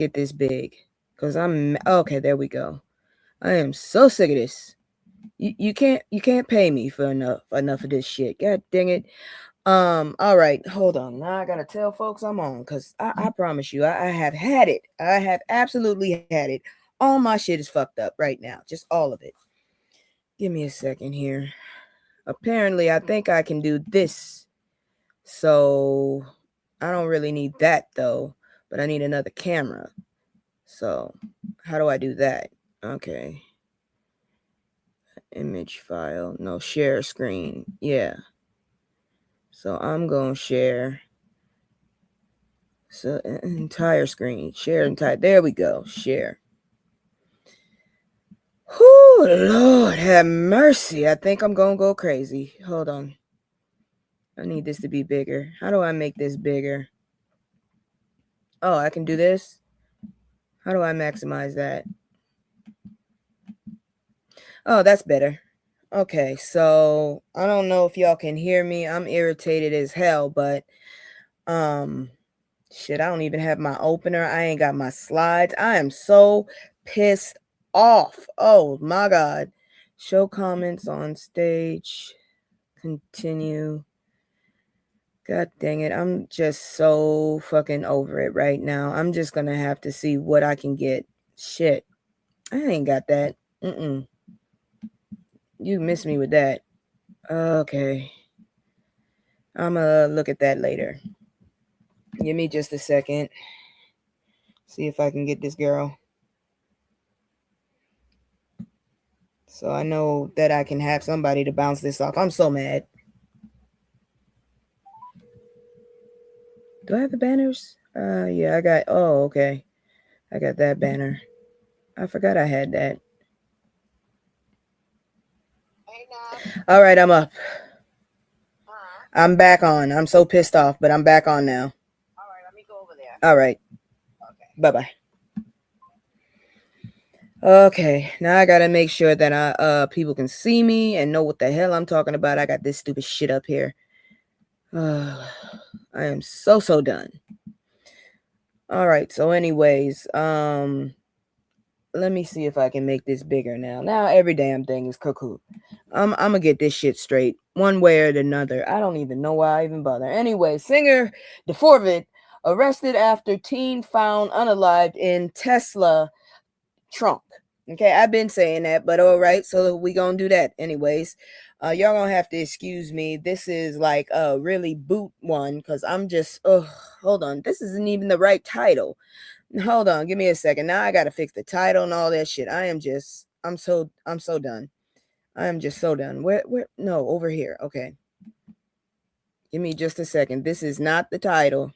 get this big. Because I'm okay, there we go. I am so sick of this. You can't pay me for enough of this shit. God dang it. All right, hold on. Now I gotta tell folks I'm on because I promise you, I have had it. I have absolutely had it. All my shit is fucked up right now. Just all of it. Give me a second here. Apparently, I think I can do this. So I don't really need that though, but I need another camera. So how do I do that? Okay. Image file. No, share screen. Yeah. So I'm going to share. So entire screen. Share entire. There we go. Share. Whoo, Lord have mercy. I think I'm going to go crazy. Hold on. I need this to be bigger. How do I make this bigger? Oh, I can do this? How do I maximize that? Oh, that's better. Okay, so I don't know if y'all can hear me. I'm irritated as hell, but shit, I don't even have my opener. I ain't got my slides. I am so pissed off. Oh my god. Show comments on stage. Continue. God dang it. I'm just so fucking over it right now. I'm just gonna have to see what I can get. Shit. I ain't got that. You missed me with that. Okay. I'm gonna look at that later. Give me just a second. See if I can get this girl. So I know that I can have somebody to bounce this off. I'm so mad. Do I have the banners? Yeah, I got. Oh, okay. I got that banner. I forgot I had that. All right, I'm up. I'm back on. I'm so pissed off, but I'm back on now. All right, let me go over there. All right. Okay. Bye-bye. Okay, now I gotta make sure that people can see me and know what the hell I'm talking about. I got this stupid shit up here. I am so done. All right, so anyways, let me see if I can make this bigger now. Now every damn thing is cuckoo. I'm gonna get this shit straight one way or another. I don't even know why I even bother. Anyway, singer DeForvit arrested after teen found unalived in Tesla trunk. Okay, I've been saying that, but all right, so we gonna do that anyways. Y'all gonna have to excuse me. This is like a really boot one because I'm just hold on. This isn't even the right title. Hold on, give me a second. Now I gotta fix the title and all that shit. I'm so done. I am just so done. Where no, over here. Okay. Give me just a second. This is not the title.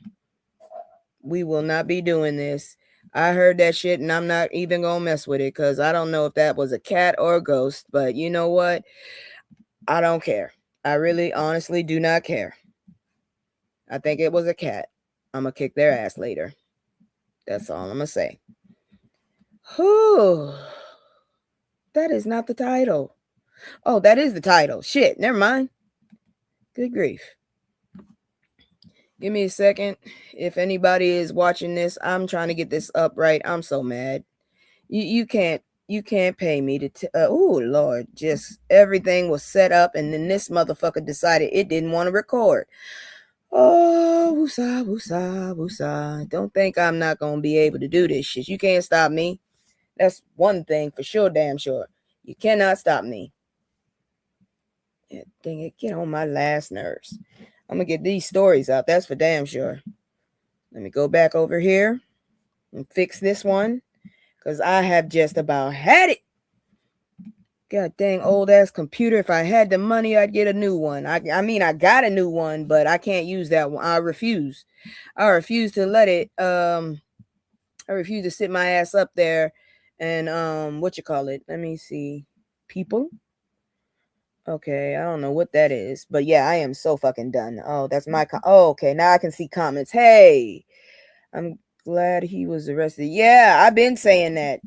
We will not be doing this. I heard that shit and I'm not even gonna mess with it because I don't know if that was a cat or a ghost, but you know what? I don't care. I really honestly do not care. I think it was a cat. I'm gonna kick their ass later. That's all I'm gonna say. Whew. That is not the title. Oh, that is the title. Shit, never mind. Good grief. Give me a second. If anybody is watching this, I'm trying to get this up right. I'm so mad. You can't pay me to oh Lord, just everything was set up and then this motherfucker decided it didn't want to record. Oh, woosah, woosah, woosah. Don't think I'm not gonna be able to do this shit. You can't stop me. That's one thing for sure, damn sure. You cannot stop me. Yeah, dang it, get on my last nerves. I'm gonna get these stories out. That's for damn sure. Let me go back over here and fix this one because I have just about had it. God dang old ass computer. If I had the money, I'd get a new one. I mean, I got a new one, but I can't use that one. I refuse. I refuse to let it. I refuse to sit my ass up there and what you call it? Let me see. People. Okay, I don't know what that is, but yeah, I am so fucking done. Oh, that's my oh, okay, now I can see comments. Hey, I'm glad he was arrested. Yeah, I've been saying that.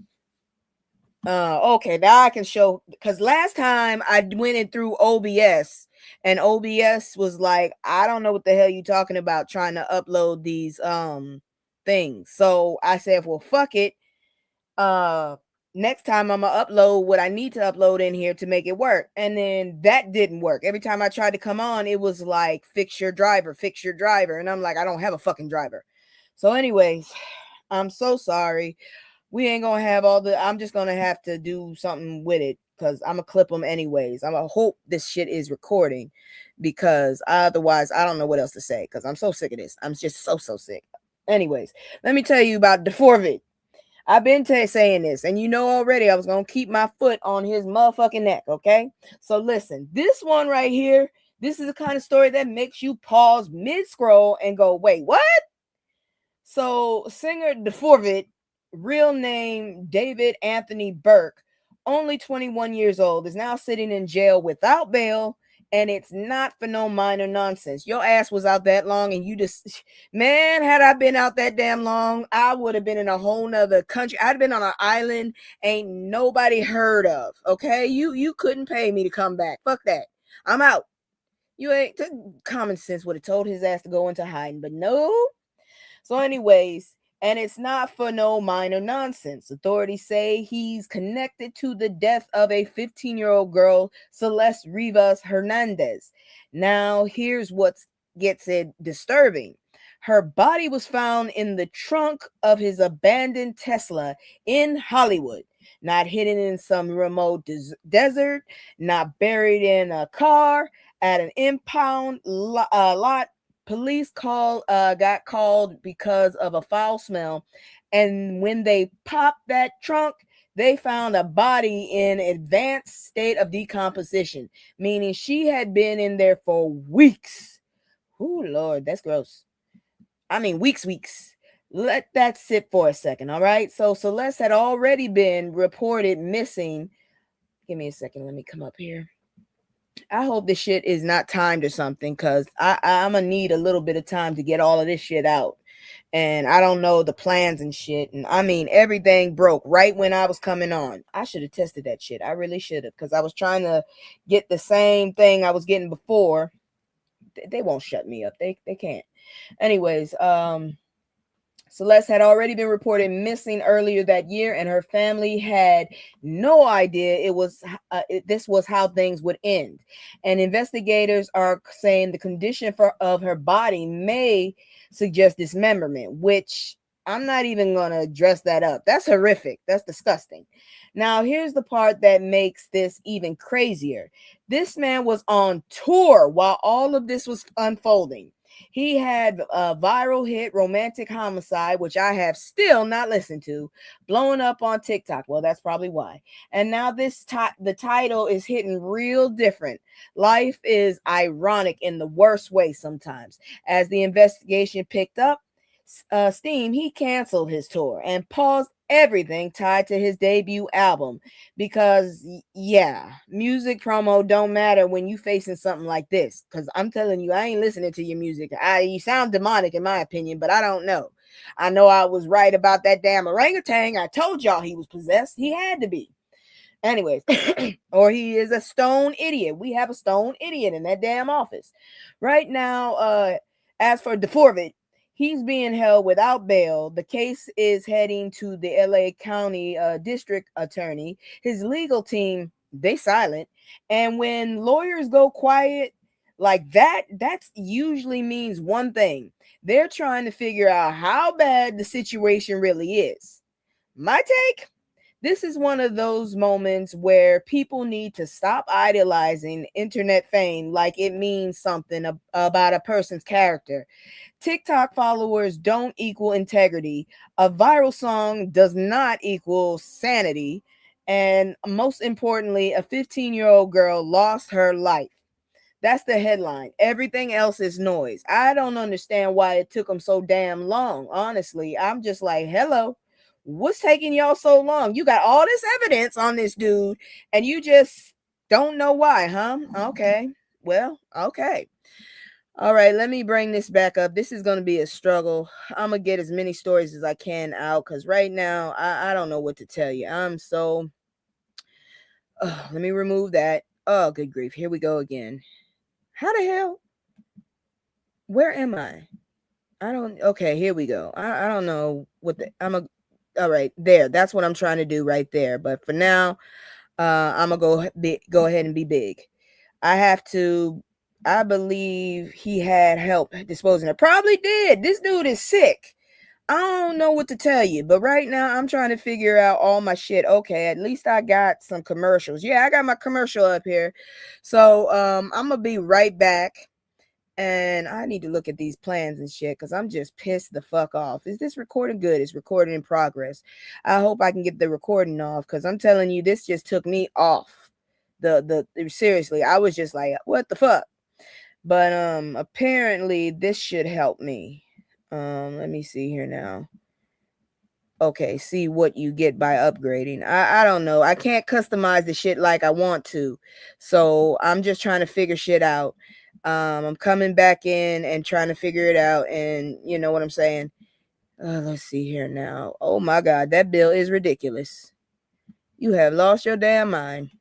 Okay, now I can show because last time I went it through OBS and OBS was like, I don't know what the hell you talking about trying to upload these things. So I said, well, fuck it. Next time I'm gonna upload what I need to upload in here to make it work. And then that didn't work. Every time I tried to come on, it was like, fix your driver, fix your driver. And I'm like, I don't have a fucking driver. So, anyways, I'm so sorry. We ain't gonna have all the, I'm just gonna have to do something with it because I'm gonna clip them anyways. I'm gonna hope this shit is recording because otherwise I don't know what else to say because I'm so sick of this. I'm just so sick. Anyways, let me tell you about DeForvid. I've been saying this, and you know already I was going to keep my foot on his motherfucking neck, okay? So listen, this one right here, this is the kind of story that makes you pause mid-scroll and go, wait, what? So singer DeForvid, real name David Anthony Burke, only 21 years old, is now sitting in jail without bail, and it's not for no minor nonsense. Your ass was out that long, and you just, man, had I been out that damn long, I would have been in a whole nother country. I'd been on an island ain't nobody heard of, okay? You couldn't pay me to come back. Fuck that. I'm out. You ain't, common sense would have told his ass to go into hiding, but no. So, anyways, and it's not for no minor nonsense. Authorities say he's connected to the death of a 15-year-old girl, Celeste Rivas Hernandez. Now, here's what gets it disturbing. Her body was found in the trunk of his abandoned Tesla in Hollywood, not hidden in some remote desert, not buried in a car at an impound lot. Police got called because of a foul smell, and when they popped that trunk, they found a body in advanced state of decomposition, meaning she had been in there for weeks. Oh Lord, that's gross. I mean, weeks. Let that sit for a second, all right? So Celeste had already been reported missing. Give me a second. Let me come up here. I hope this shit is not timed or something because I'm going to need a little bit of time to get all of this shit out. And I don't know the plans and shit. And I mean, everything broke right when I was coming on. I should have tested that shit. I really should have because I was trying to get the same thing I was getting before. They won't shut me up. They can't. Anyways, Celeste had already been reported missing earlier that year, and her family had no idea this was how things would end. And investigators are saying the condition of her body may suggest dismemberment, which I'm not even going to dress that up. That's horrific. That's disgusting. Now, here's the part that makes this even crazier. This man was on tour while all of this was unfolding. He had a viral hit, Romantic Homicide, which I have still not listened to, blowing up on TikTok. Well, that's probably why. And now the title is hitting real different. Life is ironic in the worst way sometimes. As the investigation picked up steam, he canceled his tour and paused everything tied to his debut album because yeah, music promo don't matter when you facing something like this. Because I'm telling you, I ain't listening to your music. You sound demonic in my opinion, but I don't know. I know I was right about that damn orangutan. I told y'all he was possessed. He had to be. Anyways, or he is a stone idiot. We have a stone idiot in that damn office right now. As for DeForvid, he's being held without bail. The case is heading to the LA County District Attorney. His legal team, they silent. And when lawyers go quiet like that, that's usually means one thing. They're trying to figure out how bad the situation really is. My take? This is one of those moments where people need to stop idolizing internet fame like it means something about a person's character. TikTok followers don't equal integrity. A viral song does not equal sanity. And most importantly, a 15-year-old girl lost her life. That's the headline. Everything else is noise. I don't understand why it took them so damn long. Honestly, I'm just like, hello, what's taking y'all so long? You got all this evidence on this dude and you just don't know why, huh? Okay. Well, okay. All right, let me bring this back up. This is going to be a struggle. I'm going to get as many stories as I can out because right now I don't know what to tell you. I'm so. Let me remove that. Oh, good grief. Here we go again. How the hell? Where am I? Okay, here we go. I don't know what all right, there. That's what I'm trying to do right there. But for now, I'm gonna go ahead and be big. I have to. I believe he had help disposing it. Probably did. This dude is sick. I don't know what to tell you, but right now I'm trying to figure out all my shit. Okay, at least I got some commercials. Yeah, I got my commercial up here. So I'm gonna be right back. And I need to look at these plans and shit because I'm just pissed the fuck off. Is this recording good? It's recording in progress. I hope I can get the recording off because I'm telling you, this just took me off. Seriously, I was just like, what the fuck? But apparently this should help me. Let me see here now. Okay, see what you get by upgrading. I don't know. I can't customize the shit like I want to. So I'm just trying to figure shit out. I'm coming back in and trying to figure it out, and you know what I'm saying. Let's see here now. Oh my god, that bill is ridiculous. You have lost your damn mind.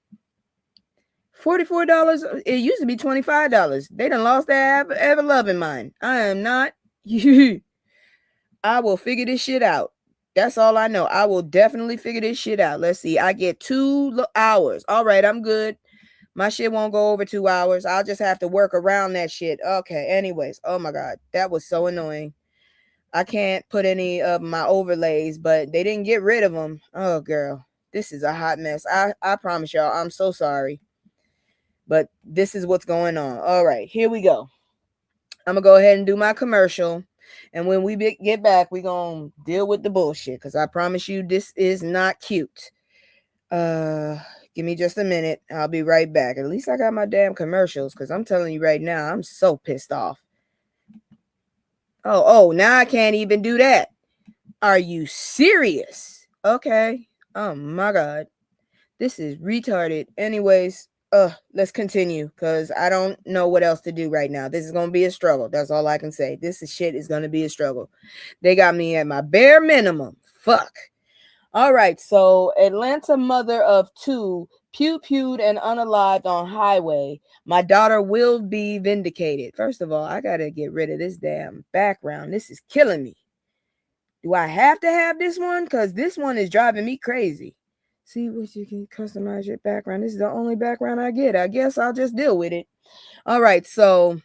$44. It used to be $25. They done lost their ever loving mind. I am not. I will figure this shit out. That's all I know. I will definitely figure this shit out. Let's see. I get 2 hours. All right, I'm good. My shit won't go over 2 hours. I'll just have to work around that shit. Okay. Anyways, oh my god, that was so annoying. I can't put any of my overlays, but they didn't get rid of them. Oh girl, this is a hot mess. I promise y'all, I'm so sorry. But this is what's going on. All right, here we go. I'm gonna go ahead and do my commercial, and when we get back, we gonna deal with the bullshit. Cause I promise you, this is not cute. Give me just a minute. I'll be right back. At least I got my damn commercials. Cause I'm telling you right now, I'm so pissed off. Oh, now I can't even do that. Are you serious? Okay. Oh my god, this is retarded. Anyways, let's continue because I don't know what else to do right now. This is gonna be a struggle. That's all I can say. Shit is gonna be a struggle. They got me at my bare minimum. Fuck. All right, so Atlanta mother of 2 pew-pewed and unalived on highway. My daughter will be vindicated. First of all, I gotta get rid of this damn background. This is killing me. Do I have to have this one? Because this one is driving me crazy. See what you can customize your background. This is the only background I get. I guess I'll just deal with it. All right, so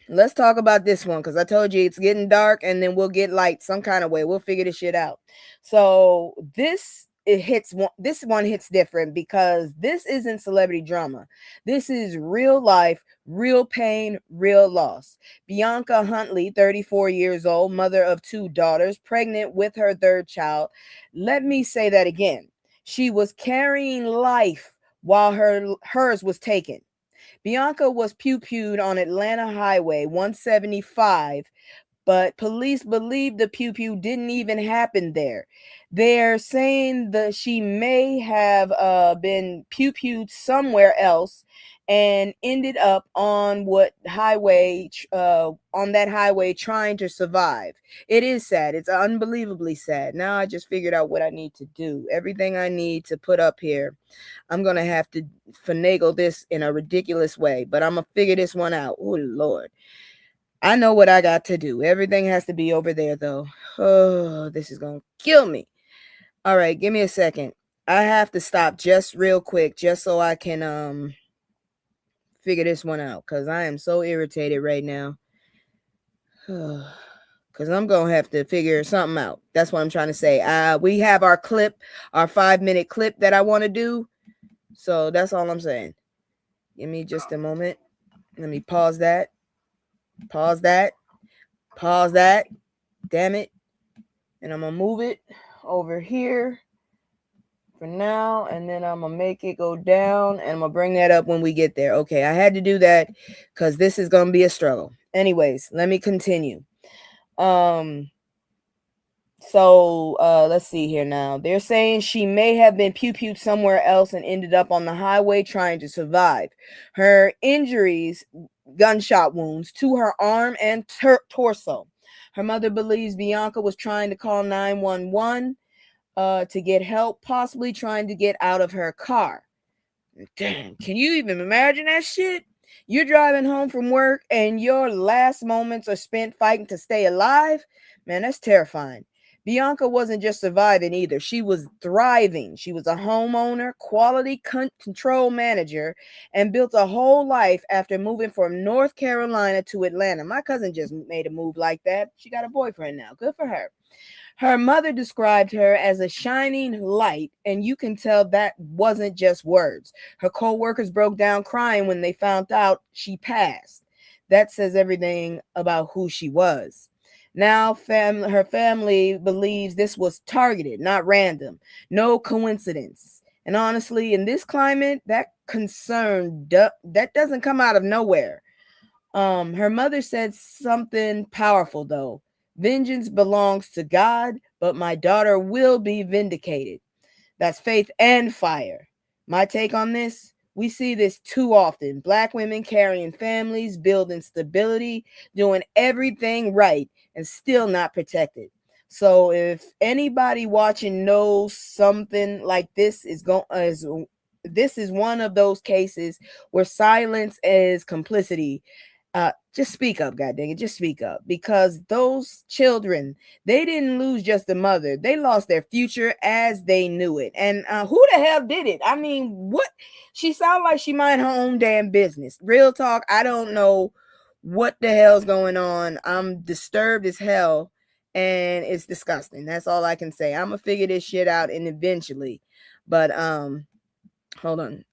let's talk about this one because I told you it's getting dark and then we'll get light some kind of way. We'll figure this shit out. So this one hits different because this isn't celebrity drama. This is real life, real pain, real loss. Bianca Huntley, 34 years old, mother of 2 daughters, pregnant with her 3rd child. Let me say that again. She was carrying life while hers was taken. Bianca was pew-pewed on Atlanta Highway 175, but police believe the pew-pew didn't even happen there. They're saying that she may have been pew-pewed somewhere else and ended up on on that highway trying to survive. It is sad. It's unbelievably sad. Now I just figured out what I need to do. Everything I need to put up here. I'm going to have to finagle this in a ridiculous way, but I'm going to figure this one out. Oh, Lord. I know what I got to do. Everything has to be over there, though. Oh, this is going to kill me. All right, give me a second. I have to stop just real quick just so I can figure this one out because I am so irritated right now. Because I'm going to have to figure something out. That's what I'm trying to say. We have our clip, our 5-minute clip that I want to do. So that's all I'm saying. Give me just a moment. Let me pause that. Pause that. Pause that. Damn it. And I'm going to move it over here for now. And then I'm going to make it go down. And I'm going to bring that up when we get there. Okay, I had to do that because this is going to be a struggle. Anyways, let me continue. So let's see here now. They're saying she may have been pew-pewed somewhere else and ended up on the highway trying to survive. Her injuries, gunshot wounds to her arm and torso. Her mother believes Bianca was trying to call 911 to get help, possibly trying to get out of her car. Damn, can you even imagine that shit? You're driving home from work and your last moments are spent fighting to stay alive. Man, that's terrifying. Bianca wasn't just surviving either. She was thriving. She was a homeowner, quality control manager, and built a whole life after moving from North Carolina to Atlanta. My cousin just made a move like that. She got a boyfriend now. Good for her. Her mother described her as a shining light, and you can tell that wasn't just words. Her co-workers broke down crying when they found out she passed. That says everything about who she was. Now, her family believes this was targeted, not random, no coincidence. And honestly, in this climate, that concern that doesn't come out of nowhere. Her mother said something powerful though. Vengeance belongs to God, but my daughter will be vindicated. That's faith and fire. My take on this, we see this too often. Black women carrying families, building stability, doing everything right, and still not protected. So if anybody watching knows something like this this is one of those cases where silence is complicity. Just speak up, god dang it, just speak up, because those children, they didn't lose just a mother, they lost their future as they knew it. And who the hell did it? I mean, what? She sounded like she mind her own damn business. Real talk, I don't know what the hell's going on. I'm disturbed as hell, and it's disgusting. That's all I can say. I'm gonna figure this shit out and eventually, but hold on.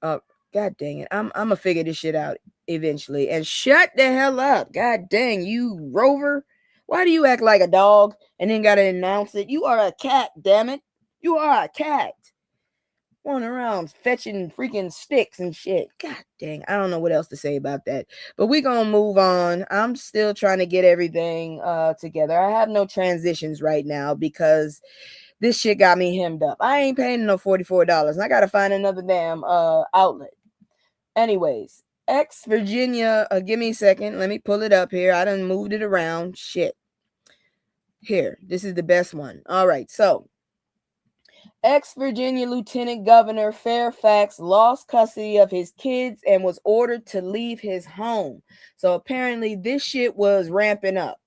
God dang it. I'm gonna figure this shit out eventually. And shut the hell up. God dang, you Rover. Why do you act like a dog and then gotta announce it? You are a cat, damn it. You are a cat. Going around fetching freaking sticks and shit. God dang. I don't know what else to say about that. But we gonna move on. I'm still trying to get everything together. I have no transitions right now because this shit got me hemmed up. I ain't paying no $44. I gotta find another damn outlet. Anyways, Virginia. Give me a second. Let me pull it up here. I done moved it around. Shit. Here, this is the best one. All right, so Virginia Lieutenant Governor Fairfax lost custody of his kids and was ordered to leave his home. So apparently this shit was ramping up.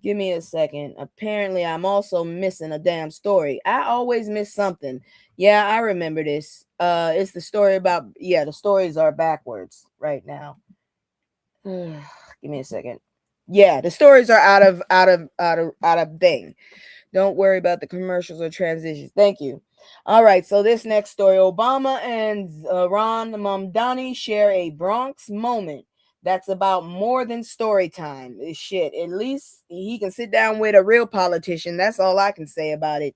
Give me a second. Apparently I'm also missing a damn story. I always miss something. Yeah, I remember this. It's the story about, yeah, the stories are backwards right now. Give me a second. Yeah, the stories are out of thing. Don't worry about the commercials or transitions. Thank you. All right, so this next story, Obama and Ron Mamdani share a Bronx moment that's about more than story time. Shit, at least he can sit down with a real politician. That's all I can say about it.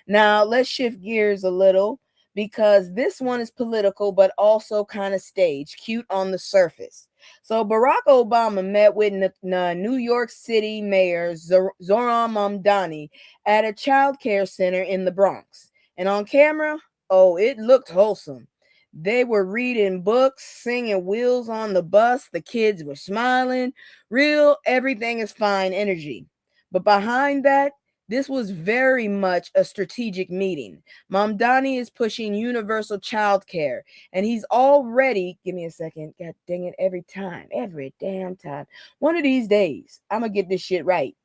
Now, let's shift gears a little because this one is political, but also kind of staged, cute on the surface. So Barack Obama met with New York City Mayor Zohran Mamdani at a child care center in the Bronx. And on camera, oh, it looked wholesome. They were reading books, singing Wheels on the Bus. The kids were smiling. Real, everything is fine energy. But behind that, this was very much a strategic meeting. Mamdani is pushing universal child care, and he's already, give me a second, god dang it, every damn time. One of these days, I'm gonna get this shit right.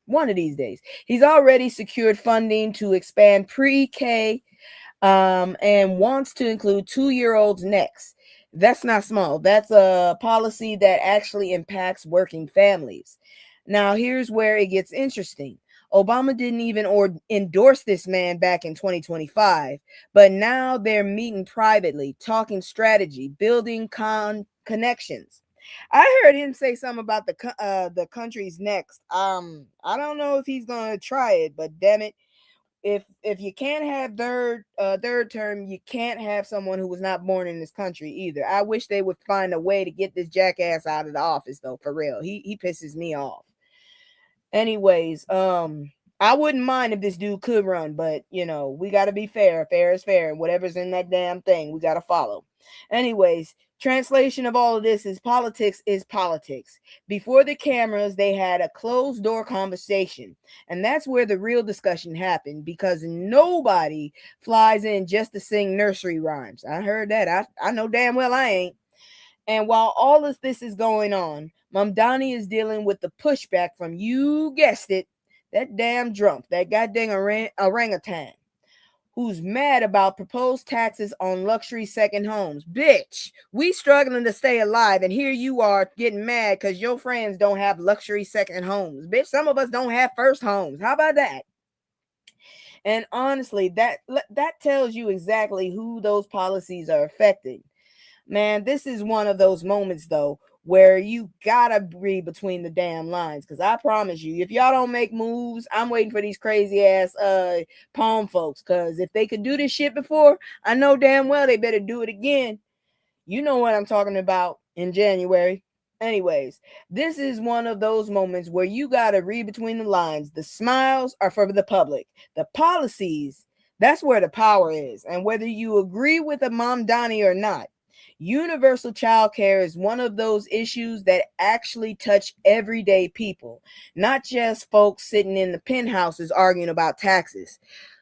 One of these days. He's already secured funding to expand pre-K and wants to include 2-year-olds next. That's not small. That's a policy that actually impacts working families. Now, here's where it gets interesting. Obama didn't even endorse this man back in 2025, but now they're meeting privately, talking strategy, building connections. I heard him say something about the country's next. I don't know if he's gonna try it, but damn it, if you can't have third term, you can't have someone who was not born in this country either. I wish they would find a way to get this jackass out of the office though, for real. He pisses me off. Anyways, I wouldn't mind if this dude could run, but you know, we got to be fair. Fair is fair, and whatever's in that damn thing, we got to follow. Anyways, translation of all of this is politics is politics. Before the cameras, they had a closed door conversation, and that's where the real discussion happened, because nobody flies in just to sing nursery rhymes. I heard that. I know damn well I ain't. And while all of this is going on, Mamdani is dealing with the pushback from, you guessed it, that damn Drumpf, that goddamn orangutan, who's mad about proposed taxes on luxury second homes. Bitch, we struggling to stay alive, and here you are getting mad because your friends don't have luxury second homes. Bitch, some of us don't have first homes. How about that? And honestly, that tells you exactly who those policies are affecting. Man, this is one of those moments though where you gotta read between the damn lines. Cause I promise you, if y'all don't make moves, I'm waiting for these crazy ass palm folks. Cause if they could do this shit before, I know damn well they better do it again. You know what I'm talking about in January. Anyways, this is one of those moments where you gotta read between the lines. The smiles are for the public. The policies, that's where the power is. And whether you agree with a Mom Donnie or not, universal child care is one of those issues that actually touch everyday people, not just folks sitting in the penthouses arguing about taxes.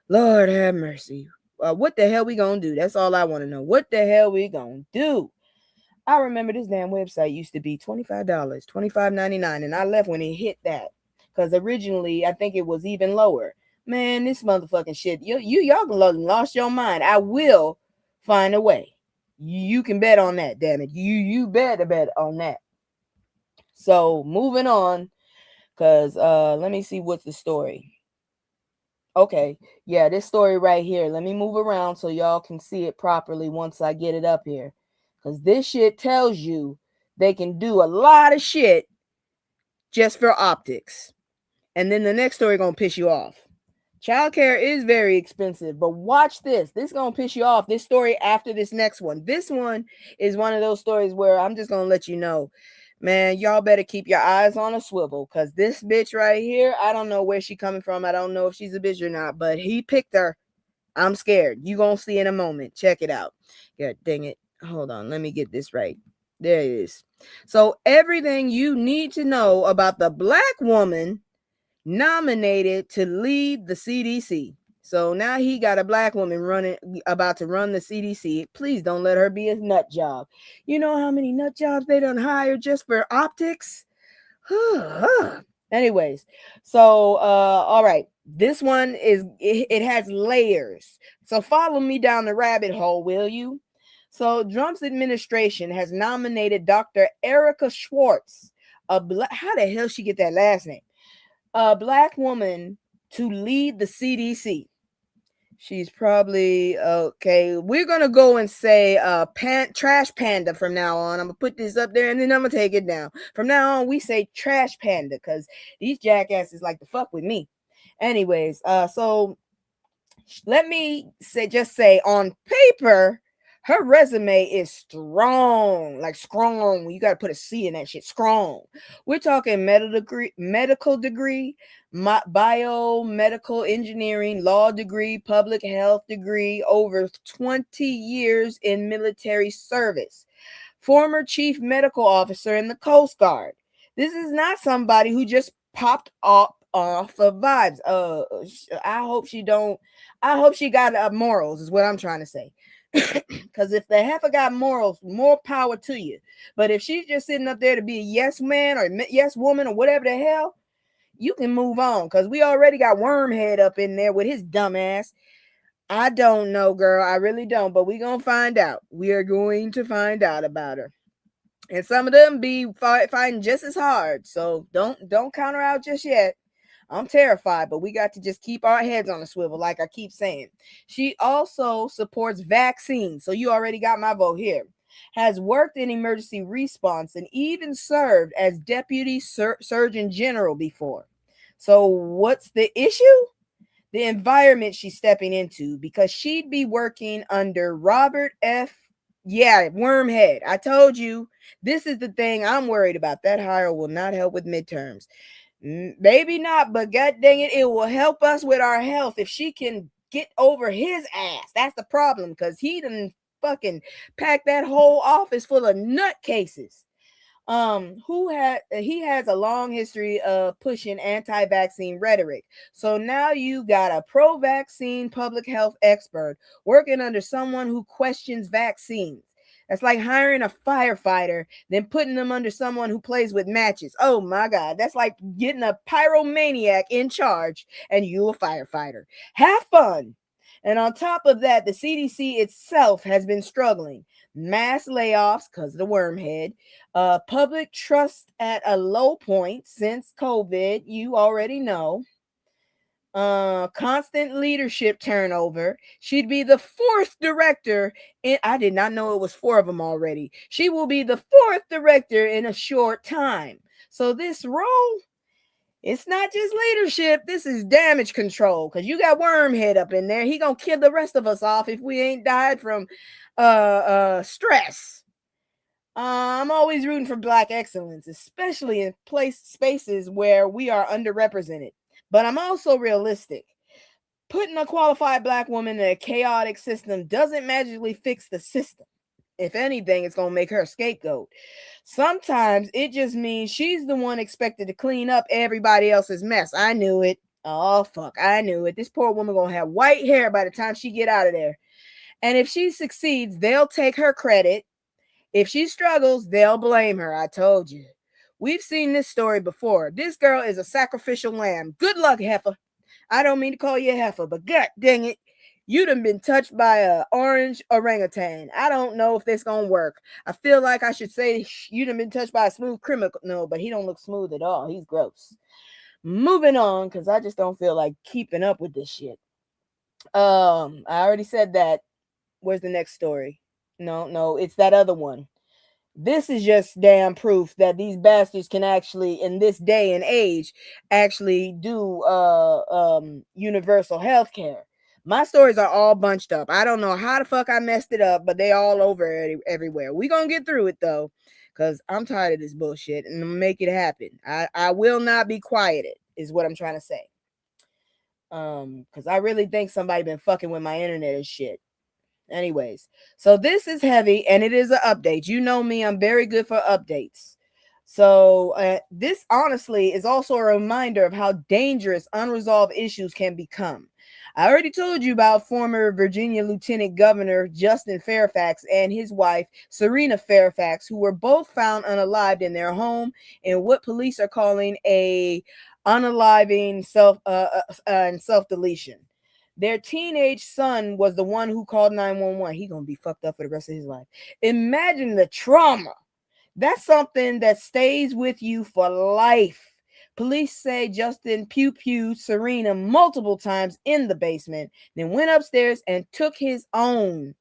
Lord have mercy. What the hell we gonna do? That's all I want to know. What the hell we gonna do? I remember this damn website used to be $25, $25.99, and I left when it hit that. Because originally I think it was even lower. Man, this motherfucking shit. Y'all lost your mind. I will find a way. You can bet on that, damn it. You better bet on that. So moving on, because let me see what's the story. Okay, yeah, this story right here. Let me move around so y'all can see it properly once I get it up here. Because this shit tells you they can do a lot of shit just for optics. And then the next story gonna piss you off. Childcare is very expensive, but watch this. This is gonna piss you off. This story after this next one. This one is one of those stories where I'm just gonna let you know, man, y'all better keep your eyes on a swivel. Cause this bitch right here, I don't know where she coming from. I don't know if she's a bitch or not, but he picked her. I'm scared. You gonna see in a moment. Check it out. God dang it. Hold on. Let me get this right. There it is. So everything you need to know about the black woman nominated to lead the CDC. So now he got a black woman about to run the CDC. Please don't let her be a nut job. You know how many nut jobs they done hired just for optics? Anyways, so all right. This one it has layers. So follow me down the rabbit hole, will you? So Trump's administration has nominated Dr. Erica Schwartz, how the hell she get that last name? A black woman to lead the CDC. She's probably okay. We're gonna go and say trash panda from now on. I'm gonna put this up there and then I'm gonna take it down. From now on, we say trash panda because these jackasses like to fuck with me. Anyways, so let me say on paper, her resume is strong, like strong. You got to put a C in that shit. Strong. We're talking medical degree, biomedical engineering, law degree, public health degree, over 20 years in military service. Former chief medical officer in the Coast Guard. This is not somebody who just popped off of vibes. I hope she don't. I hope she got morals. Is what I'm trying to say. Because if the heifer got morals, more power to you. But if she's just sitting up there to be a yes man or yes woman or whatever the hell, you can move on. Because we already got Wormhead up in there with his dumb ass. I don't know, girl. I really don't. But we're going to find out. We are going to find out about her. And some of them be fighting just as hard. So don't count her out just yet. I'm terrified, but we got to just keep our heads on a swivel, like I keep saying. She also supports vaccines. So you already got my vote here. Has worked in emergency response and even served as deputy surgeon general before. So what's the issue? The environment she's stepping into, because she'd be working under Robert F. Yeah, Wormhead. I told you, this is the thing I'm worried about. That hire will not help with midterms. Maybe not, but god dang it, it will help us with our health if she can get over his ass. That's the problem, because he done fucking packed that whole office full of nutcases. He has a long history of pushing anti-vaccine rhetoric. So now you got a pro-vaccine public health expert working under someone who questions vaccines. That's like hiring a firefighter, then putting them under someone who plays with matches. Oh my God. That's like getting a pyromaniac in charge and you a firefighter. Have fun. And on top of that, the CDC itself has been struggling. Mass layoffs because of the wormhead, public trust at a low point since COVID, you already know. Constant leadership turnover. She'd be the fourth director I did not know it was four of them already. She will be the fourth director in a short time. So this role, it's not just leadership, this is damage control, because you got Wormhead up in there. He gonna kill the rest of us off if we ain't died from stress. I'm always rooting for Black excellence, especially in spaces where we are underrepresented. But I'm also realistic. Putting a qualified Black woman in a chaotic system doesn't magically fix the system. If anything, it's going to make her a scapegoat. Sometimes it just means she's the one expected to clean up everybody else's mess. I knew it. Oh, fuck. I knew it. This poor woman going to have white hair by the time she get out of there. And if she succeeds, they'll take her credit. If she struggles, they'll blame her. I told you. We've seen this story before. This girl is a sacrificial lamb. Good luck, heifer. I don't mean to call you a heifer, but god dang it. You done been touched by an orange orangutan. I don't know if this gonna work. I feel like I should say you done been touched by a smooth criminal. No, but he don't look smooth at all. He's gross. Moving on, because I just don't feel like keeping up with this shit. I already said that. Where's the next story? No, it's that other one. This is just damn proof that these bastards can actually, in this day and age, actually do universal health care. My stories are all bunched up. I don't know how the fuck I messed it up, but they all over everywhere. We gonna get through it though, because I'm tired of this bullshit and I'm gonna make it happen. I will not be quieted, is what I'm trying to say. Because I really think somebody been fucking with my internet and shit. Anyways, so this is heavy and it is an update. You know me, I'm very good for updates. So this honestly is also a reminder of how dangerous unresolved issues can become. I already told you about former Virginia Lieutenant Governor Justin Fairfax and his wife Serena Fairfax, who were both found unalived in their home in what police are calling a unaliving self-deletion. Their teenage son was the one who called 911. He gonna be fucked up for the rest of his life. Imagine the trauma. That's something that stays with you for life. Police say Justin pew-pewed Serena multiple times in the basement, then went upstairs and took his own.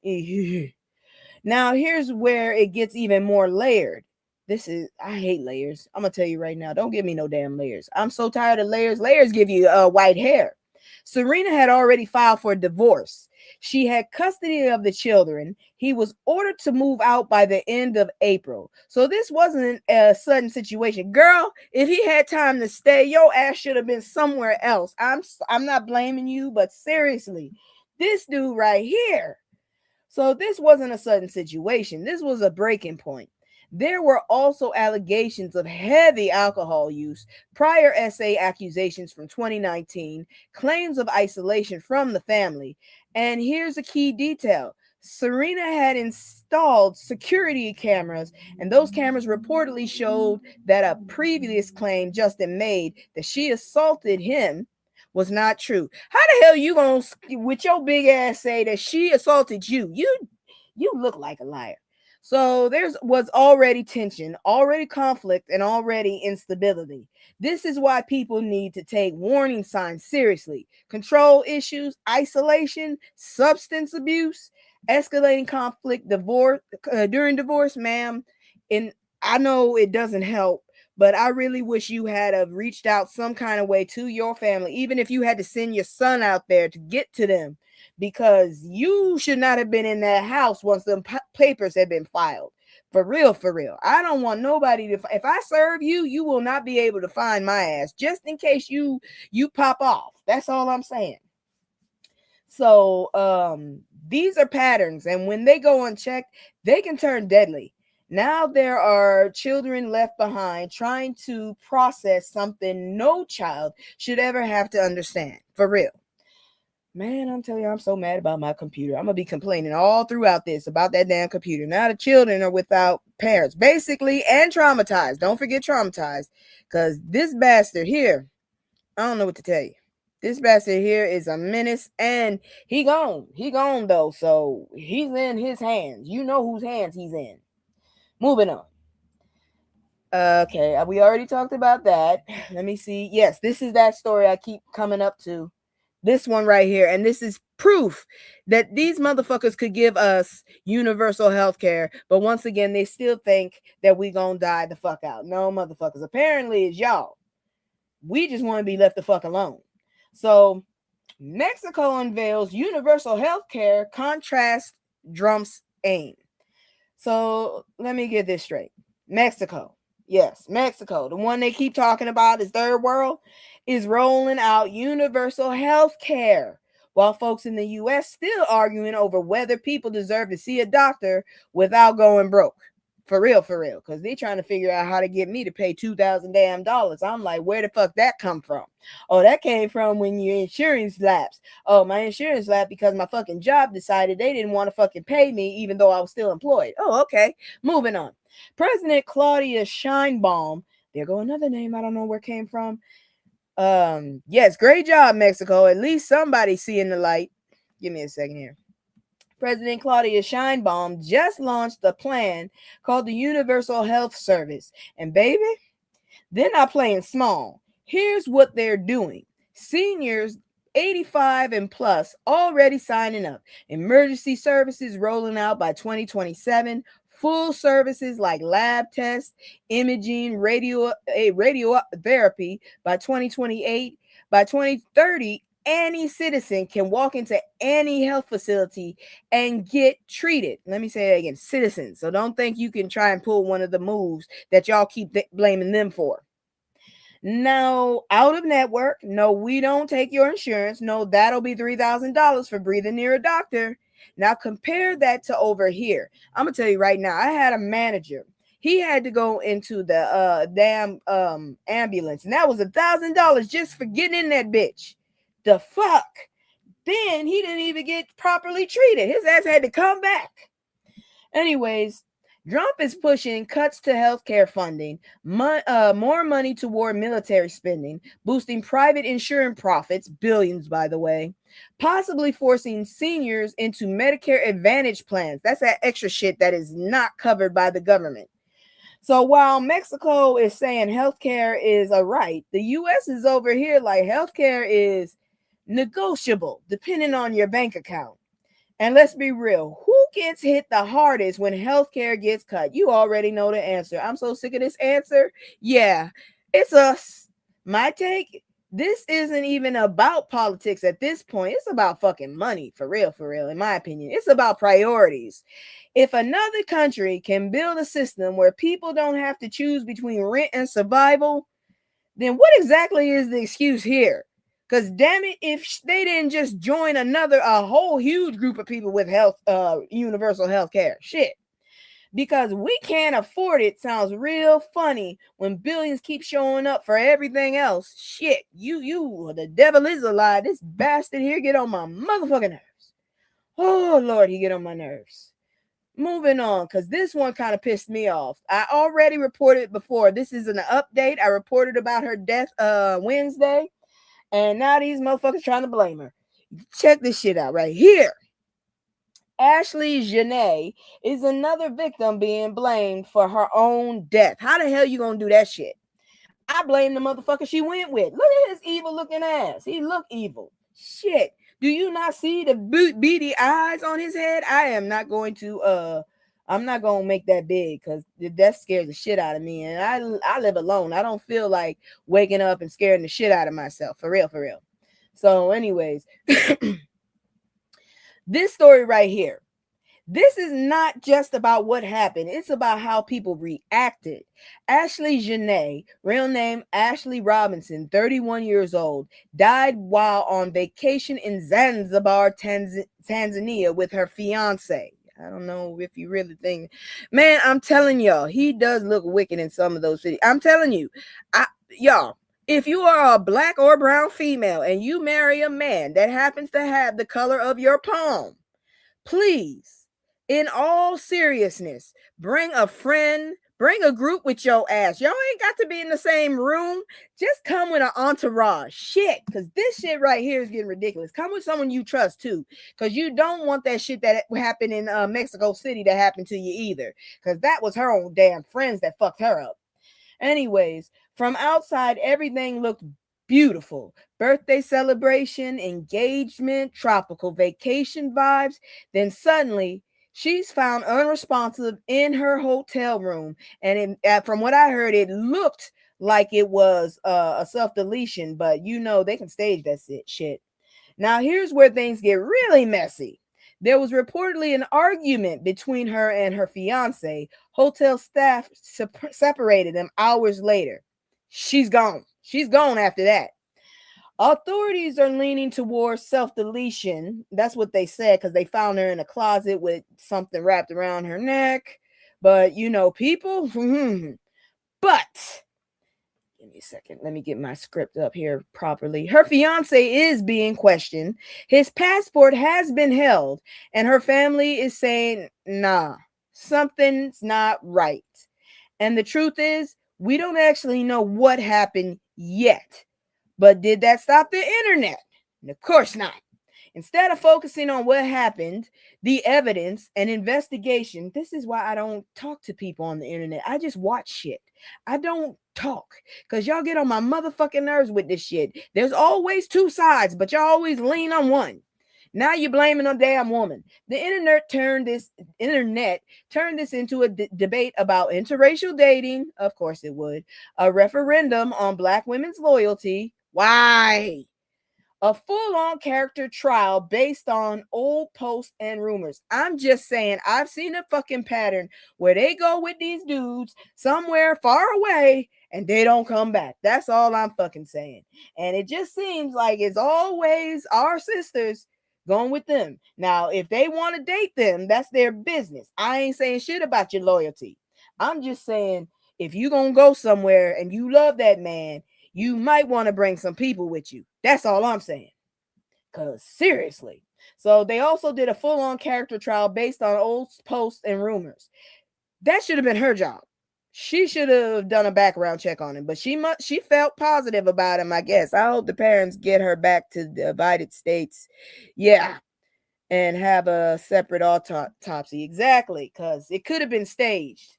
Now, here's where it gets even more layered. I hate layers. I'm going to tell you right now, don't give me no damn layers. I'm so tired of layers. Layers give you white hair. Serena had already filed for divorce. She had custody of the children. He was ordered to move out by the end of April. So this wasn't a sudden situation. Girl, if he had time to stay, your ass should have been somewhere else. I'm not blaming you, but seriously, this dude right here. So this wasn't a sudden situation. This was a breaking point. There were also allegations of heavy alcohol use, prior SA accusations from 2019, claims of isolation from the family. And here's a key detail. Serena had installed security cameras, and those cameras reportedly showed that a previous claim Justin made that she assaulted him was not true. How the hell you gonna, with your big ass, say that she assaulted you? You look like a liar. So was already tension, already conflict, and already instability. This is why people need to take warning signs seriously. Control issues, isolation, substance abuse, escalating conflict, divorce during divorce, ma'am. And I know it doesn't help, but I really wish you had reached out some kind of way to your family, even if you had to send your son out there to get to them, because you should not have been in that house once the papers had been filed. For real, for real. I don't want nobody to, if I serve you, you will not be able to find my ass, just in case you pop off. That's all I'm saying. So these are patterns, and when they go unchecked, they can turn deadly. Now there are children left behind trying to process something no child should ever have to understand. For real. Man, I'm telling you, I'm so mad about my computer. I'm gonna be complaining all throughout this about that damn computer. Now the children are without parents, basically, and traumatized. Don't forget traumatized, because this bastard here, I don't know what to tell you. This bastard here is a menace, and he gone. He gone though, so he's in his hands. You know whose hands he's in. Moving on. Okay, we already talked about that. Let me see. Yes, this is that story I keep coming up to. This one right here. And this is proof that these motherfuckers could give us universal health care. But once again, they still think that we gonna die the fuck out. No, motherfuckers. Apparently, it's y'all. We just want to be left the fuck alone. So, Mexico unveils universal health care contrast Drumpf's aim. So, let me get this straight. Mexico. Yes, Mexico, the one they keep talking about is third world, is rolling out universal health care, while folks in the US still arguing over whether people deserve to see a doctor without going broke. For real, because they trying to figure out how to get me to pay $2,000 damn dollars. I'm like, where the fuck that come from? Oh, that came from when your insurance lapsed. Oh, my insurance lapsed because my fucking job decided they didn't want to fucking pay me even though I was still employed. Oh, okay. Moving on. President Claudia Sheinbaum, there go another name I don't know where it came from. Yes, great job, Mexico. At least somebody seeing the light. Give me a second here. President Claudia Sheinbaum just launched a plan called the Universal Health Service. And baby, they're not playing small. Here's what they're doing. Seniors 85 and plus already signing up. Emergency services rolling out by 2027. Full services like lab tests, imaging, radiotherapy by 2028. By 2030, any citizen can walk into any health facility and get treated. Let me say that again, citizens. So don't think you can try and pull one of the moves that y'all keep blaming them for. No, out of network. No, we don't take your insurance. No, that'll be $3,000 for breathing near a doctor. Now compare that to over here. I'm gonna tell you right now, I had a manager. He had to go into the damn ambulance, and that was $1,000 just for getting in that bitch. The fuck? Then he didn't even get properly treated. His ass had to come back. Anyways, Drumpf is pushing cuts to healthcare funding, more money toward military spending, boosting private insurance profits, billions by the way, possibly forcing seniors into Medicare Advantage plans. That's that extra shit that is not covered by the government. So while Mexico is saying healthcare is a right, the US is over here like healthcare is negotiable depending on your bank account. And let's be real, who gets hit the hardest when healthcare gets cut? You already know the answer. I'm so sick of this answer. Yeah, it's us. My take, this isn't even about politics at this point. It's about fucking money, for real, in my opinion. It's about priorities. If another country can build a system where people don't have to choose between rent and survival, then what exactly is the excuse here? Because damn it, if they didn't just join a whole huge group of people with universal health care. Shit. Because we can't afford it sounds real funny when billions keep showing up for everything else. Shit, the devil is a lie. This bastard here get on my motherfucking nerves. Oh, Lord, he get on my nerves. Moving on, because this one kind of pissed me off. I already reported before. This is an update. I reported about her death Wednesday. And now these motherfuckers trying to blame her. Check this shit out right here. Ashley Janae is another victim being blamed for her own death. How the hell you gonna do that shit? I blame the motherfucker she went with. Look at his evil looking ass. He look evil. Shit. Do you not see the beady eyes on his head? I'm not going to make that big because that scares the shit out of me. And I live alone. I don't feel like waking up and scaring the shit out of myself. For real. So anyways, this story right here. This is not just about what happened. It's about how people reacted. Ashley Janae, real name Ashley Robinson, 31 years old, died while on vacation in Zanzibar, Tanzania with her fiance. I don't know if you really think. Man, I'm telling y'all, he does look wicked in some of those videos. I'm telling you. Y'all, If you are a black or brown female and you marry a man that happens to have the color of your palm, please, in all seriousness, bring a friend, bring a group with your ass. Y'all ain't got to be in the same room. Just come with an entourage. Shit, because this shit right here is getting ridiculous. Come with someone you trust too, because you don't want that shit that happened in Mexico City to happen to you either, because that was her own damn friends that fucked her up. Anyways, from outside, everything looked beautiful. Birthday celebration, engagement, tropical vacation vibes. Then suddenly, she's found unresponsive in her hotel room. And from what I heard, it looked like it was a self deletion, but you know, they can stage that shit. Now, here's where things get really messy. There was reportedly an argument between her and her fiance. Hotel staff separated them hours later. She's gone. She's gone after that. Authorities are leaning towards self-deletion. That's what they said, because they found her in a closet with something wrapped around her neck. But, you know, people, but give me a second. Let me get my script up here properly. Her fiance is being questioned. His passport has been held, and her family is saying, nah, something's not right. And the truth is, we don't actually know what happened yet. But did that stop the internet? Of course not. Instead of focusing on what happened, the evidence and investigation, this is why I don't talk to people on the internet. I just watch shit. I don't talk because y'all get on my motherfucking nerves with this shit. There's always two sides, but y'all always lean on one. Now you're blaming a damn woman. The internet turned this into a debate about interracial dating. Of course it would. A referendum on black women's loyalty. Why? A full-on character trial based on old posts and rumors. I'm just saying, I've seen a fucking pattern where they go with these dudes somewhere far away and they don't come back. That's all I'm fucking saying. And it just seems like it's always our sisters going with them. Now, if they want to date them, that's their business. I ain't saying shit about your loyalty. I'm just saying, if you gonna go somewhere and you love that man, you might want to bring some people with you. That's all I'm saying. Because seriously. So they also did a full-on character trial based on old posts and rumors. That should have been her job. She should have done a background check on him, but she felt positive about him, I guess. I hope the parents get her back to the United States. Yeah. And have a separate autopsy. Exactly. Because it could have been staged.